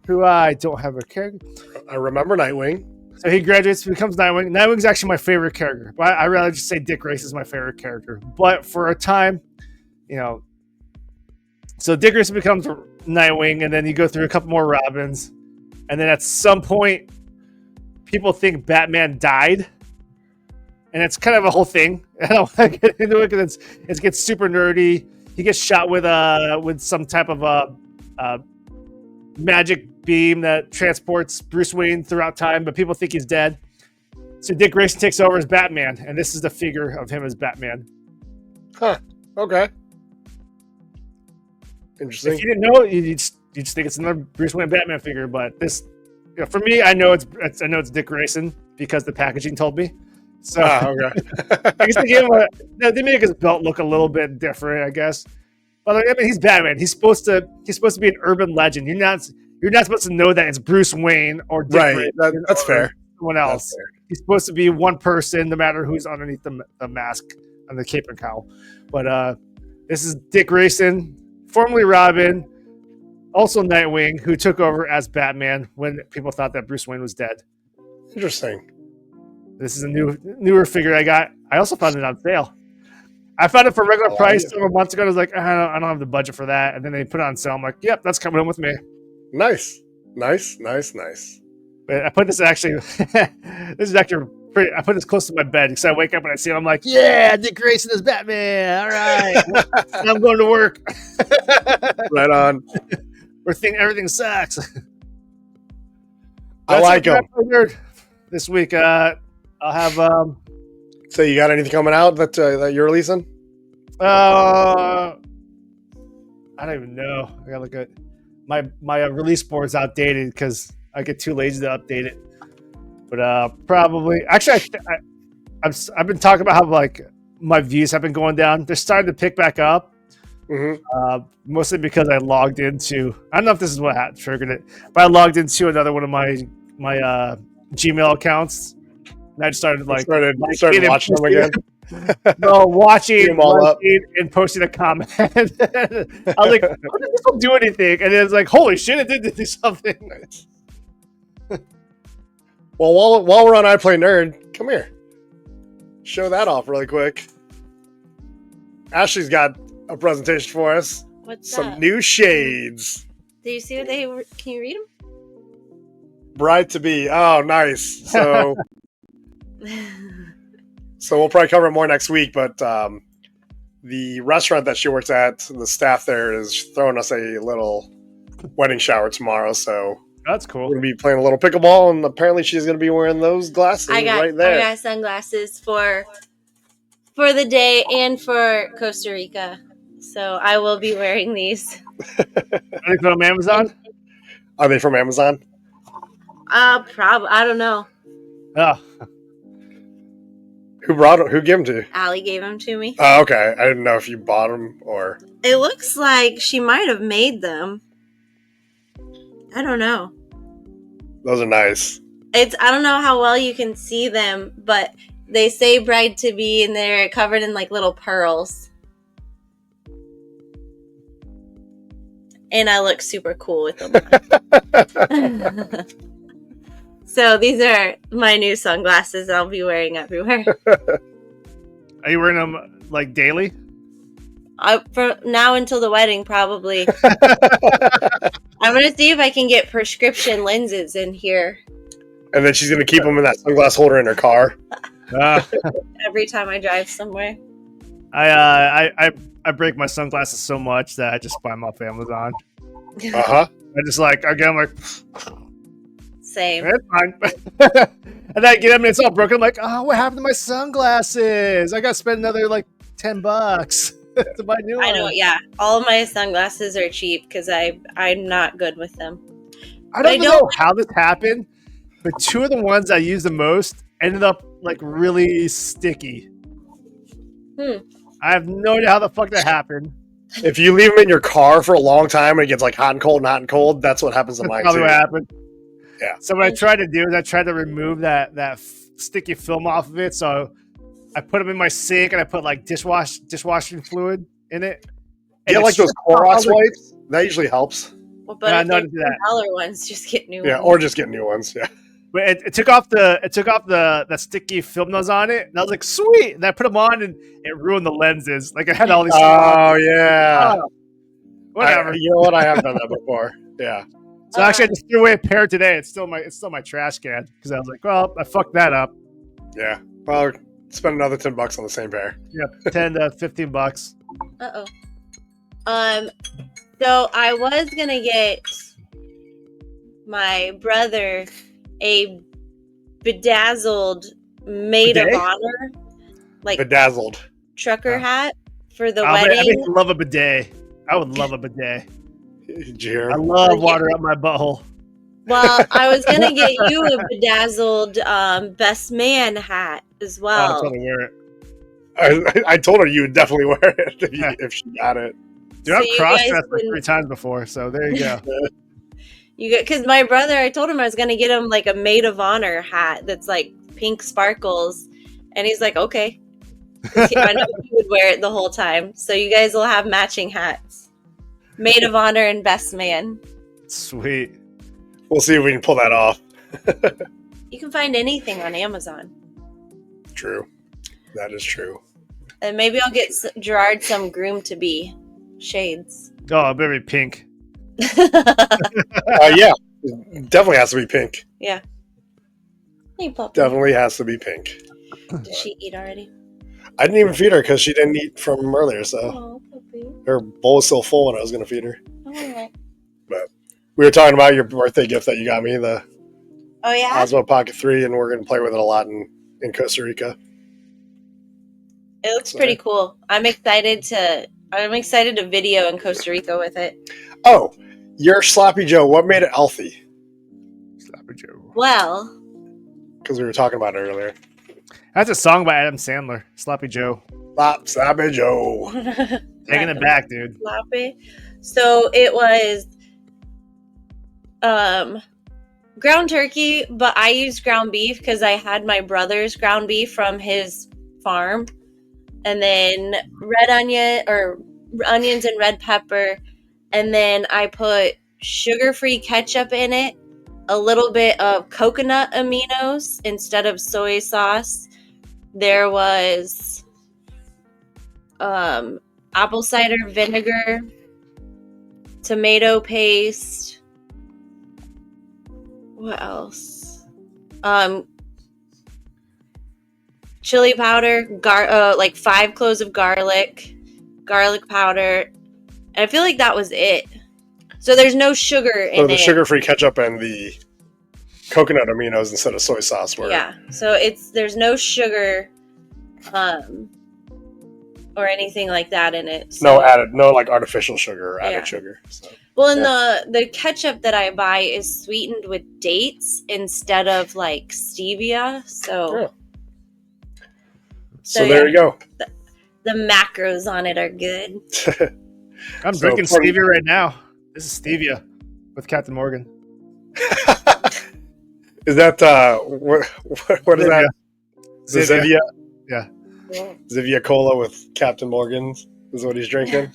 who I don't have a character. I remember Nightwing. So he graduates, becomes Nightwing. Nightwing's actually my favorite character. But I rather just say Dick Grayson is my favorite character. But for a time, so Dick Grayson becomes Nightwing, and then you go through a couple more Robins, and then at some point, people think Batman died, and it's kind of a whole thing. I don't want to get into it because it gets super nerdy. He gets shot with some type of magic beam that transports Bruce Wayne throughout time, but people think he's dead. So Dick Grayson takes over as Batman, and this is the figure of him as Batman. Huh. Okay. Interesting. If you didn't know, you just think it's another Bruce Wayne Batman figure, but this, for me, I know it's Dick Grayson because the packaging told me. So okay. I guess they make his belt look a little bit different, I guess. But I mean, he's Batman. He's supposed to be an urban legend. You're not supposed to know that it's Bruce Wayne or Dick Grayson. That's fair. Someone else. He's supposed to be one person, no matter who's underneath the mask and the cape and cowl. But this is Dick Grayson, formerly Robin, also Nightwing, who took over as Batman when people thought that Bruce Wayne was dead. Interesting. This is a newer figure I got. I also found it on sale. I found it for regular price several months ago. I was like, I don't have the budget for that. And then they put it on sale. I'm like, yep, that's coming in with me. Nice. But I put this actually, this is actually pretty, I put this close to my bed because I wake up and I see it. I'm like, yeah, Dick Grayson is Batman. All right. I'm going to work. Right on. Everything sucks. I like him. This week, I'll have. So you got anything coming out that you're releasing? I don't even know. I gotta look at my release board's outdated because I get too lazy to update it. But probably, actually, I've been talking about how like my views have been going down. They're starting to pick back up. Mm-hmm. Mostly because I logged into. I don't know if this is what triggered it, but I logged into another one of my Gmail accounts. And I just started started watching them again. No, watching and posting a comment. I was like, "How did this one do anything?" And it's like, "Holy shit! It did do something." Nice. Well, while we're on I Play Nerd, come here. Show that off really quick. Ashley's got a presentation for us. What's some that? New shades. Do you see what they were? Can you read them? Bride to be. Oh, nice. So, we'll probably cover it more next week. But the restaurant that she works at, the staff there is throwing us a little wedding shower tomorrow. So that's cool. We're gonna be playing a little pickleball, and apparently she's gonna be wearing those glasses right there. I got sunglasses for the day and for Costa Rica. So I will be wearing these. Are they from Amazon? Are they from Amazon? Probably. I don't know. Oh. Who gave them to you? Allie gave them to me. Oh, okay. I didn't know if you bought them or. It looks like she might have made them. I don't know. Those are nice. I don't know how well you can see them, but they say bride to be, and they're covered in like little pearls. And I look super cool with them. So these are my new sunglasses I'll be wearing everywhere. Are you wearing them like daily? For now until the wedding, probably. I'm going to see if I can get prescription lenses in here. And then she's going to keep them in that sunglass holder in her car. Every time I drive somewhere. I break my sunglasses so much that I just buy them off Amazon. Uh-huh. I just like, again, I'm like... Same. It's fine. And then I get them and it's all broken. I'm like, oh, what happened to my sunglasses? I got to spend another like $10 to buy new ones. I know, yeah. All of my sunglasses are cheap because I'm not good with them. I don't know how this happened, but two of the ones I use the most ended up like really sticky. I have no idea how the fuck that happened. If you leave them in your car for a long time and it gets like hot and cold, that's what happens to mine. Probably what happened. Yeah. So what I tried to do is I tried to remove that sticky film off of it. So I put them in my sink and I put like dishwashing fluid in it. And like those Clorox wipes. That usually helps. Well, but if they're $10 ones, just get new ones. Yeah, or just get new ones. Yeah. But it took off the sticky film that was on it, and I was like, sweet. And I put them on, and it ruined the lenses. Like I had all these. Oh yeah. Whatever. You know what? I have done that before. Yeah. So actually, I just threw away a pair today. It's still my trash can because I was like, well, I fucked that up. Yeah. Well, spend another $10 on the same pair. Yep, 10 to $15. So I was gonna get my brother a bedazzled maid of Bidet? honor, like Bedazzled. trucker hat for the I wedding. love a bidet. I would love a bidet. Did you hear I him? love water up my butthole. Well, I was gonna get you a bedazzled best man hat as Oh, well. I'll totally wear it. I told her you would definitely wear it Yeah. if she got it. Dude, So I've you cross-dressed guys like can- 3 times before, so there you go. You get because my brother, I told him I was gonna get him like a maid of honor hat that's like pink sparkles, and he's like, okay. 'Cause I know he would wear it the whole time. So you guys will have matching hats, maid of honor and best man. Sweet. We'll see if we can pull that off. You can find anything on Amazon, True. That is true. and maybe I'll get Gerard some groom to be shades. Oh, baby, pink. Yeah. It definitely has to be pink. Yeah. Hey, puppy. Definitely has to be pink. Did she eat already? I didn't even feed her because she didn't eat from earlier, so Oh, puppy. her bowl was still full when I was going to feed her. All right. We were talking about your birthday gift that you got me, the Oh yeah. Osmo Pocket 3, and we're going to play with it a lot in Costa Rica. It looks pretty cool. I'm excited to video in Costa Rica with it. Oh, your Sloppy Joe, what made it healthy? Sloppy Joe. Well, Because we were talking about it earlier. That's a song by Adam Sandler, Sloppy Joe. Sloppy Joe. Taking it back, dude. sloppy. So it was ground turkey, but I used ground beef because I had my brother's ground beef from his farm, and then onions and red pepper, and then I put sugar-free ketchup in it, a little bit of coconut aminos instead of soy sauce. There was apple cider vinegar, tomato paste. What else? Chili powder, like 5 cloves of garlic powder. And I feel like that was it. So there's no sugar in So the it. sugar-free ketchup and the coconut aminos instead of soy sauce were... Yeah. So there's no sugar or anything like that in it. So. No like artificial sugar or added Yeah. sugar. So. Well, and the ketchup that I buy is sweetened with dates instead of like stevia. So Yeah. So there you go. the macros on it are good. I'm So drinking for- stevia right now. This is stevia with Captain Morgan. Is that what is that? The Zivia. Zivia? Yeah. Zivia Cola with Captain Morgan's is what he's drinking.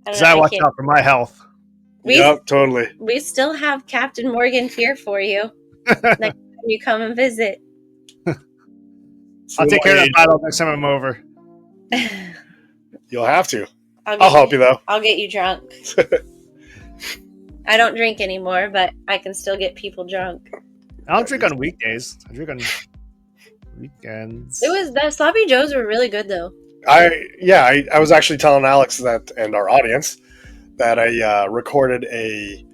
Because I watch out for my health. Yep, totally. We still have Captain Morgan here for you next time you come and visit. I'll take care of that bottle next time I'm over. You'll have to. I'll help you though. I'll get you drunk. I don't drink anymore, but I can still get people drunk. I don't drink on weekdays. I drink on weekends. The sloppy joes were really good though. I was actually telling Alex that and our audience that I recorded a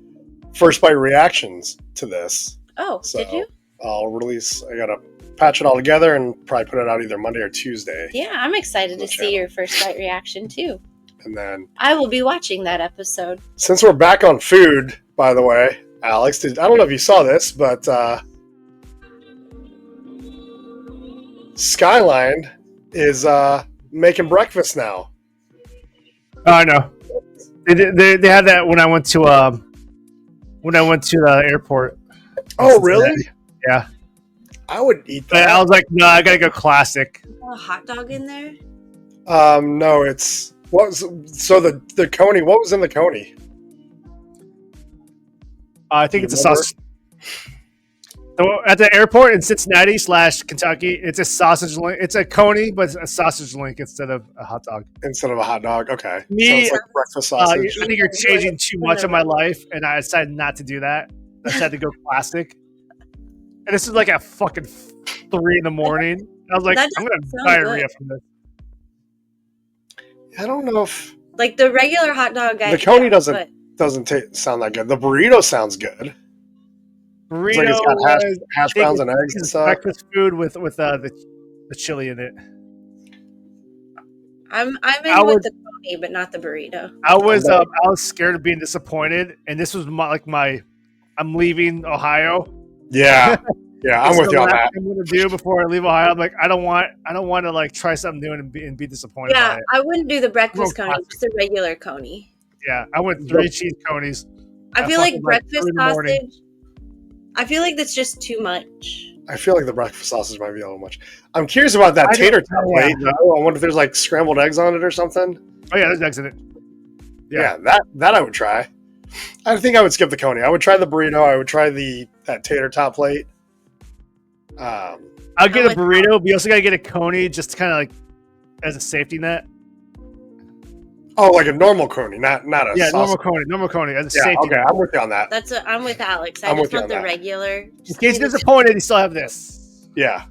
first bite reactions to this. Oh, So did you? I gotta patch it all together and probably put it out either Monday or Tuesday. Yeah, I'm excited to Channel. see your first bite reaction too. And then I will be watching that episode. since we're back on food, by the way, Alex, I don't know if you saw this, but Skyline is making breakfast now. Oh, I know. They had that when I went to the airport. Oh, really? Yeah. I would eat But I that. was like, no, I gotta go classic. A hot dog in there? No, it's the coney. What was in the coney? I think it's a Remember? sausage. So at the airport in Cincinnati / Kentucky, it's a sausage link. It's a coney, but it's a sausage link instead of a hot dog. Instead of a hot dog. Okay. Me, so it's like breakfast sausage. I think you're changing too much of my life, and I decided not to do that. I decided to go classic. And this is like at fucking 3 in the morning. I was like, I'm gonna diarrhea from this. I don't know if Like the regular hot dog guy. the coney doesn't sound that good. The burrito sounds good. Burrito It's like it's got hash browns and eggs and stuff. Breakfast food with the chili in it. I'm in with the coney, but not the burrito. I was scared of being disappointed, and this was I'm leaving Ohio. Yeah, yeah, I'm with you on that. I'm gonna do before I leave Ohio. I'm like, I don't want to like try something new and be disappointed. Yeah, by it. I wouldn't do the breakfast coney, just the regular coney. Yeah, I went 3 cheese conies. I feel like breakfast sausage. I feel like that's just too much. I feel like the breakfast sausage might be a little much. I'm curious about that tater tot plate. I wonder if there's like scrambled eggs on it or something. Oh yeah, there's eggs in it. Yeah, that I would try. I think I would skip the coney. I would try the burrito. I would try that tater tot plate. I'll get a burrito, but you also gotta get a coney just to kind of like as a safety net. Oh, like a normal coney, not a sausage. normal coney as a safety. Okay, I'm with you on that. I'm with Alex. I just want the regular. In case you're disappointed, you still have this. Yeah.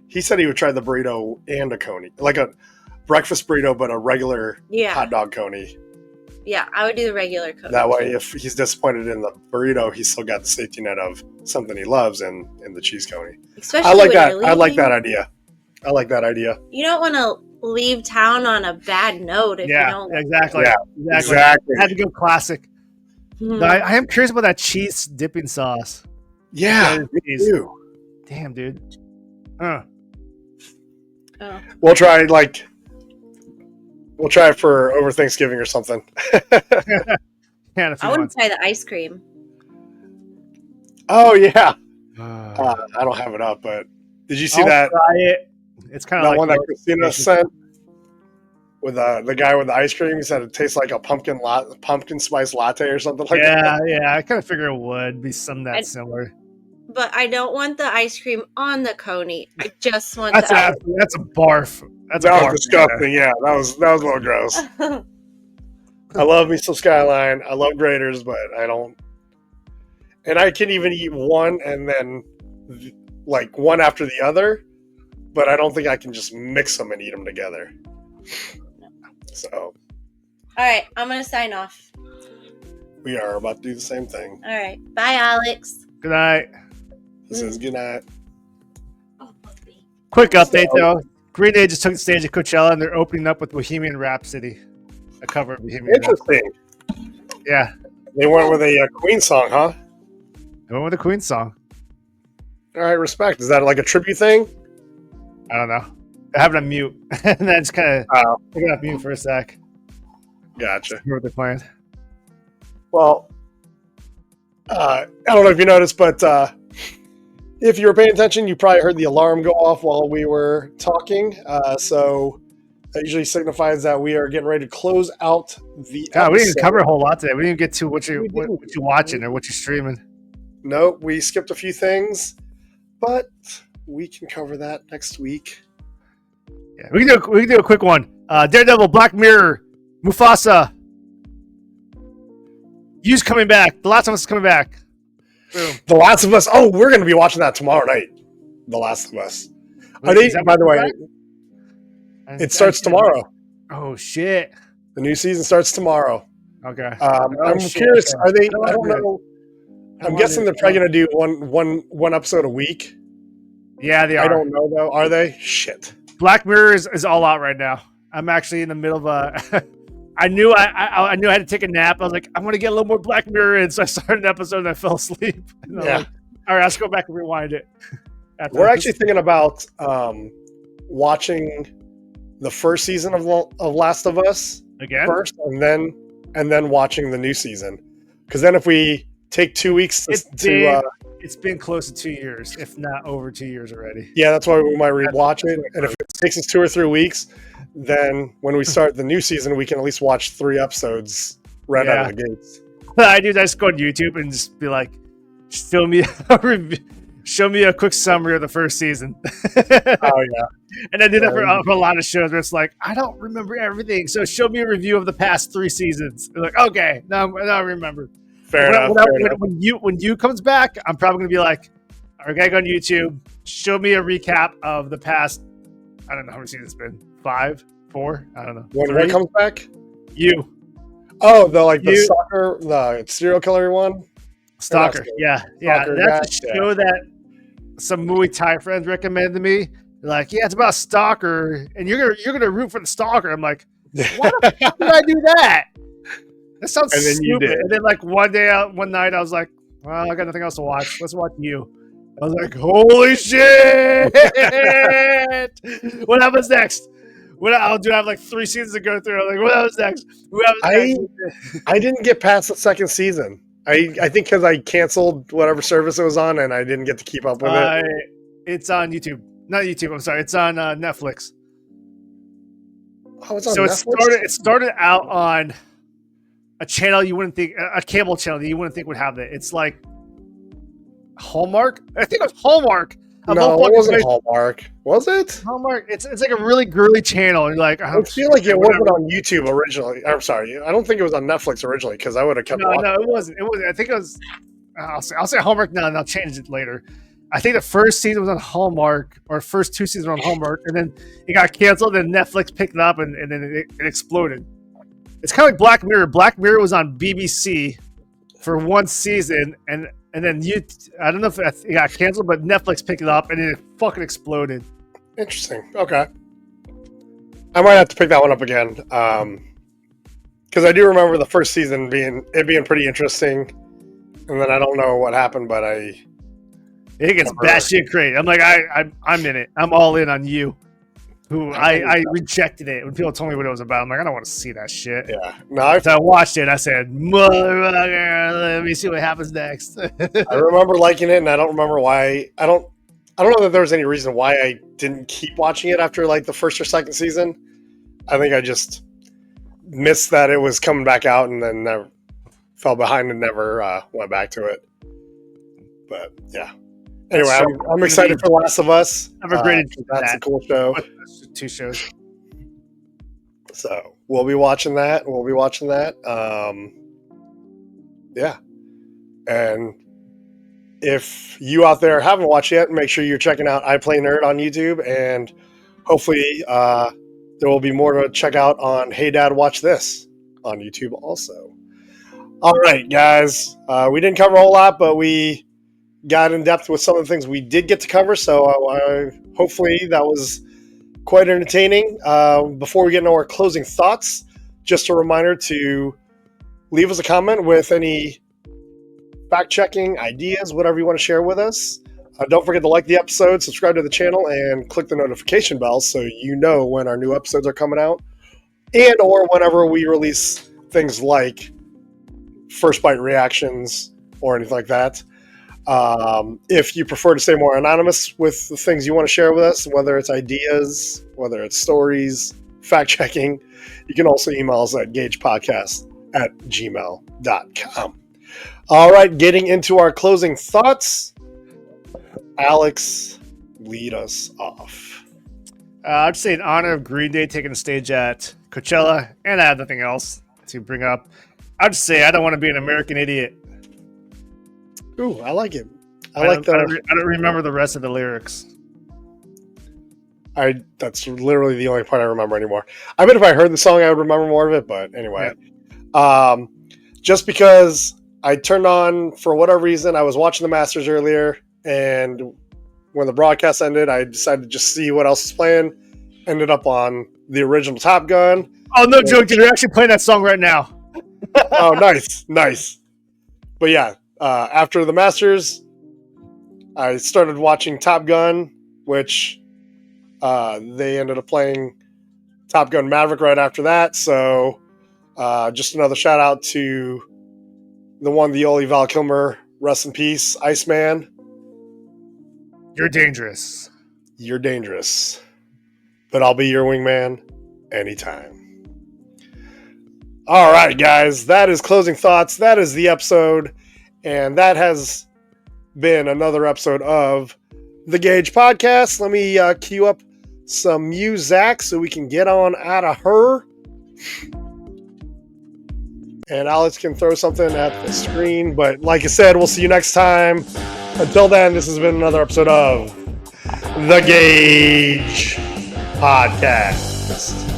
He said he would try the burrito and a coney, like a breakfast burrito, but a regular hot dog coney. Yeah, I would do the regular coney. That way, if he's disappointed in the burrito, he's still got the safety net of something he loves in the cheese coney. Especially I like that. I like that idea. I like that idea. You don't want to leave town on a bad note if you don't. Exactly. Yeah, exactly. I had to go classic. Mm-hmm. I am curious about that cheese dipping sauce. Yeah, me too. Damn, dude. Oh. We'll try it for over Thanksgiving or something. I wouldn't try the ice cream. Oh yeah. I don't have it up, but did you see that? Try it. It's kind of like one that Christina sent with the guy with the ice cream. He said it tastes like a pumpkin spice latte or something like that. Yeah. I kind of figure it would be something that similar. But I don't want the ice cream on the coney. I just want that's a barf. That was disgusting. Yeah, that was a little gross. I love me some Skyline. I love Graders, but I don't. And I can even eat one and then like one after the other, but I don't think I can just mix them and eat them together. So. All right, I'm gonna sign off. We are about to do the same thing. All right, bye, Alex. Good night. This is good night. Quick update though. Green Day just took the stage at Coachella and they're opening up with Bohemian Rhapsody. A cover of Bohemian Interesting. Rhapsody. Yeah. They went with a Queen song, huh? They went with a Queen song. All right, respect. Is that like a tribute thing? I don't know. I have it on mute. And then just kind of put it on mute for a sec. Gotcha. Hear what they're playing. Well, I don't know if you noticed, but if you were paying attention, you probably heard the alarm go off while we were talking. So that usually signifies that we are getting ready to close out the episode. We didn't cover a whole lot today. We didn't get to what you're watching or what you're streaming. No, we skipped a few things, but we can cover that next week. Yeah, we can do a quick one. Daredevil, Black Mirror, Mufasa. You's coming back. The Last of Us is coming back. Boom. The Last of Us. Oh, we're going to be watching that tomorrow night. The Last of Us. By the way, it starts tomorrow. Oh shit! The new season starts tomorrow. Okay. I'm curious. Are they? I don't know. I'm guessing they're probably going to do one episode a week. Yeah, they are. I don't know though. Are they? Shit. Black Mirror is all out right now. I'm actually in the middle of a. I knew I had to take a nap. I was like, I'm gonna get a little more Black Mirror in, so I started an episode and I fell asleep. And I'm like, all right, let's go back and rewind it. We're actually thinking about watching the first season of Last of Us again first, and then watching the new season. Because then if we take 2 weeks it's been close to 2 years, if not over 2 years already. Yeah, that's why we might rewatch it. And if it takes us 2 or 3 weeks, then when we start the new season, we can at least watch 3 episodes right out of the gates. I just go on YouTube and just be like, just film me show me a quick summary of the first season. Oh yeah. And I did that for a lot of shows where it's like, I don't remember everything. So show me a review of the past 3 seasons. They're like, okay, now I remember. Fair enough. When you comes back, I'm probably going to be like, all right, gotta go on YouTube. Show me a recap of the past, I don't know how many seasons it's been. 5, 4, I don't know. When it comes back? You. Oh, the stalker, the serial killer one? Stalker. Yeah. Stalker, That's a show that some Muay Thai friends recommended to me. They're like, yeah, it's about a stalker, and you're gonna root for the stalker. I'm like, why the fuck did I do that? That sounds And then stupid. you did. And then like one night, I was like, well, I got nothing else to watch. Let's watch you. I was like, holy shit! What happens next? I have like 3 seasons to go through. I'm like, what happens next? I didn't get past the second season. I think because I canceled whatever service it was on, and I didn't get to keep up with it. It's on YouTube. Not YouTube. I'm sorry. It's on Netflix. Oh, it's on So Netflix? it started out on a channel you wouldn't think, a cable channel that you wouldn't think would have it. It's like Hallmark. I think it was Hallmark. No, it wasn't Hallmark. Was it? Hallmark. It's like a really girly channel. You're like, I feel like it wasn't on YouTube originally. I'm sorry. I don't think it was on Netflix originally because I would have kept watching. No, it wasn't. It wasn't. I think it was. I'll say Hallmark now, and I'll change it later. I think the first season was on Hallmark, or first 2 seasons were on Hallmark, and then it got canceled. And Netflix picked it up, and then it exploded. It's kind of like Black Mirror. Black Mirror was on BBC for 1 season, and then I don't know if it got canceled, but Netflix picked it up, and it fucking exploded. Interesting. Okay. I might have to pick that one up again. Because I do remember the first season being pretty interesting. And then I don't know what happened, but it gets batshit crazy. I'm like, I'm in it. I'm all in on you. I rejected it when people told me what it was about. I'm like, I don't want to see that shit. Yeah. No, so I watched it and I said, motherfucker, let me see what happens next. I remember liking it, and I don't remember why. I don't know that there was any reason why I didn't keep watching it after like the first or second season. I think I just missed that it was coming back out, and then never fell behind and never went back to it. But yeah. Anyway, I'm excited for Last of Us. Have a great that's a cool show. 2 shows. So we'll be watching that. Yeah. And if you out there haven't watched yet, make sure you're checking out I Play Nerd on YouTube, and hopefully there will be more to check out on Hey Dad Watch This on YouTube also. All right, guys. We didn't cover a whole lot, but we got in depth with some of the things we did get to cover, so hopefully that was quite entertaining. Before we get into our closing thoughts, just a reminder to leave us a comment with any fact-checking ideas, whatever you want to share with us. Don't forget to like the episode, subscribe to the channel, and click the notification bell so you know when our new episodes are coming out, and or whenever we release things like First Bite reactions or anything like that. If you prefer to stay more anonymous with the things you want to share with us, whether it's ideas, whether it's stories, fact-checking, you can also email us at gagepodcast@gmail.com. All right, getting into our closing thoughts. Alex, lead us off. I'd say in honor of Green Day taking the stage at Coachella, and I have nothing else to bring up, I'd say I don't want to be an American idiot. Ooh, I like it. I don't remember the rest of the lyrics. That's literally the only part I remember anymore. I bet if I heard the song, I would remember more of it. But anyway, just because I turned on, for whatever reason, I was watching the Masters earlier, and when the broadcast ended, I decided to just see what else is playing. Ended up on the original Top Gun. Oh, no joke. You're actually playing that song right now. Oh, nice. But yeah, after the Masters, I started watching Top Gun, which they ended up playing Top Gun Maverick right after that. So just another shout out to the only Val Kilmer, rest in peace, Iceman. You're dangerous. You're dangerous. But I'll be your wingman anytime. All right, guys, that is closing thoughts. That is the episode. And that has been another episode of the GAJ podcast. Let me queue up some music so we can get on out of her. And Alex can throw something at the screen. But like I said, we'll see you next time. Until then, this has been another episode of the GAJ podcast.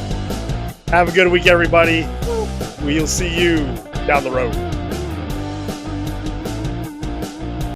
Have a good week, everybody. We'll see you down the road.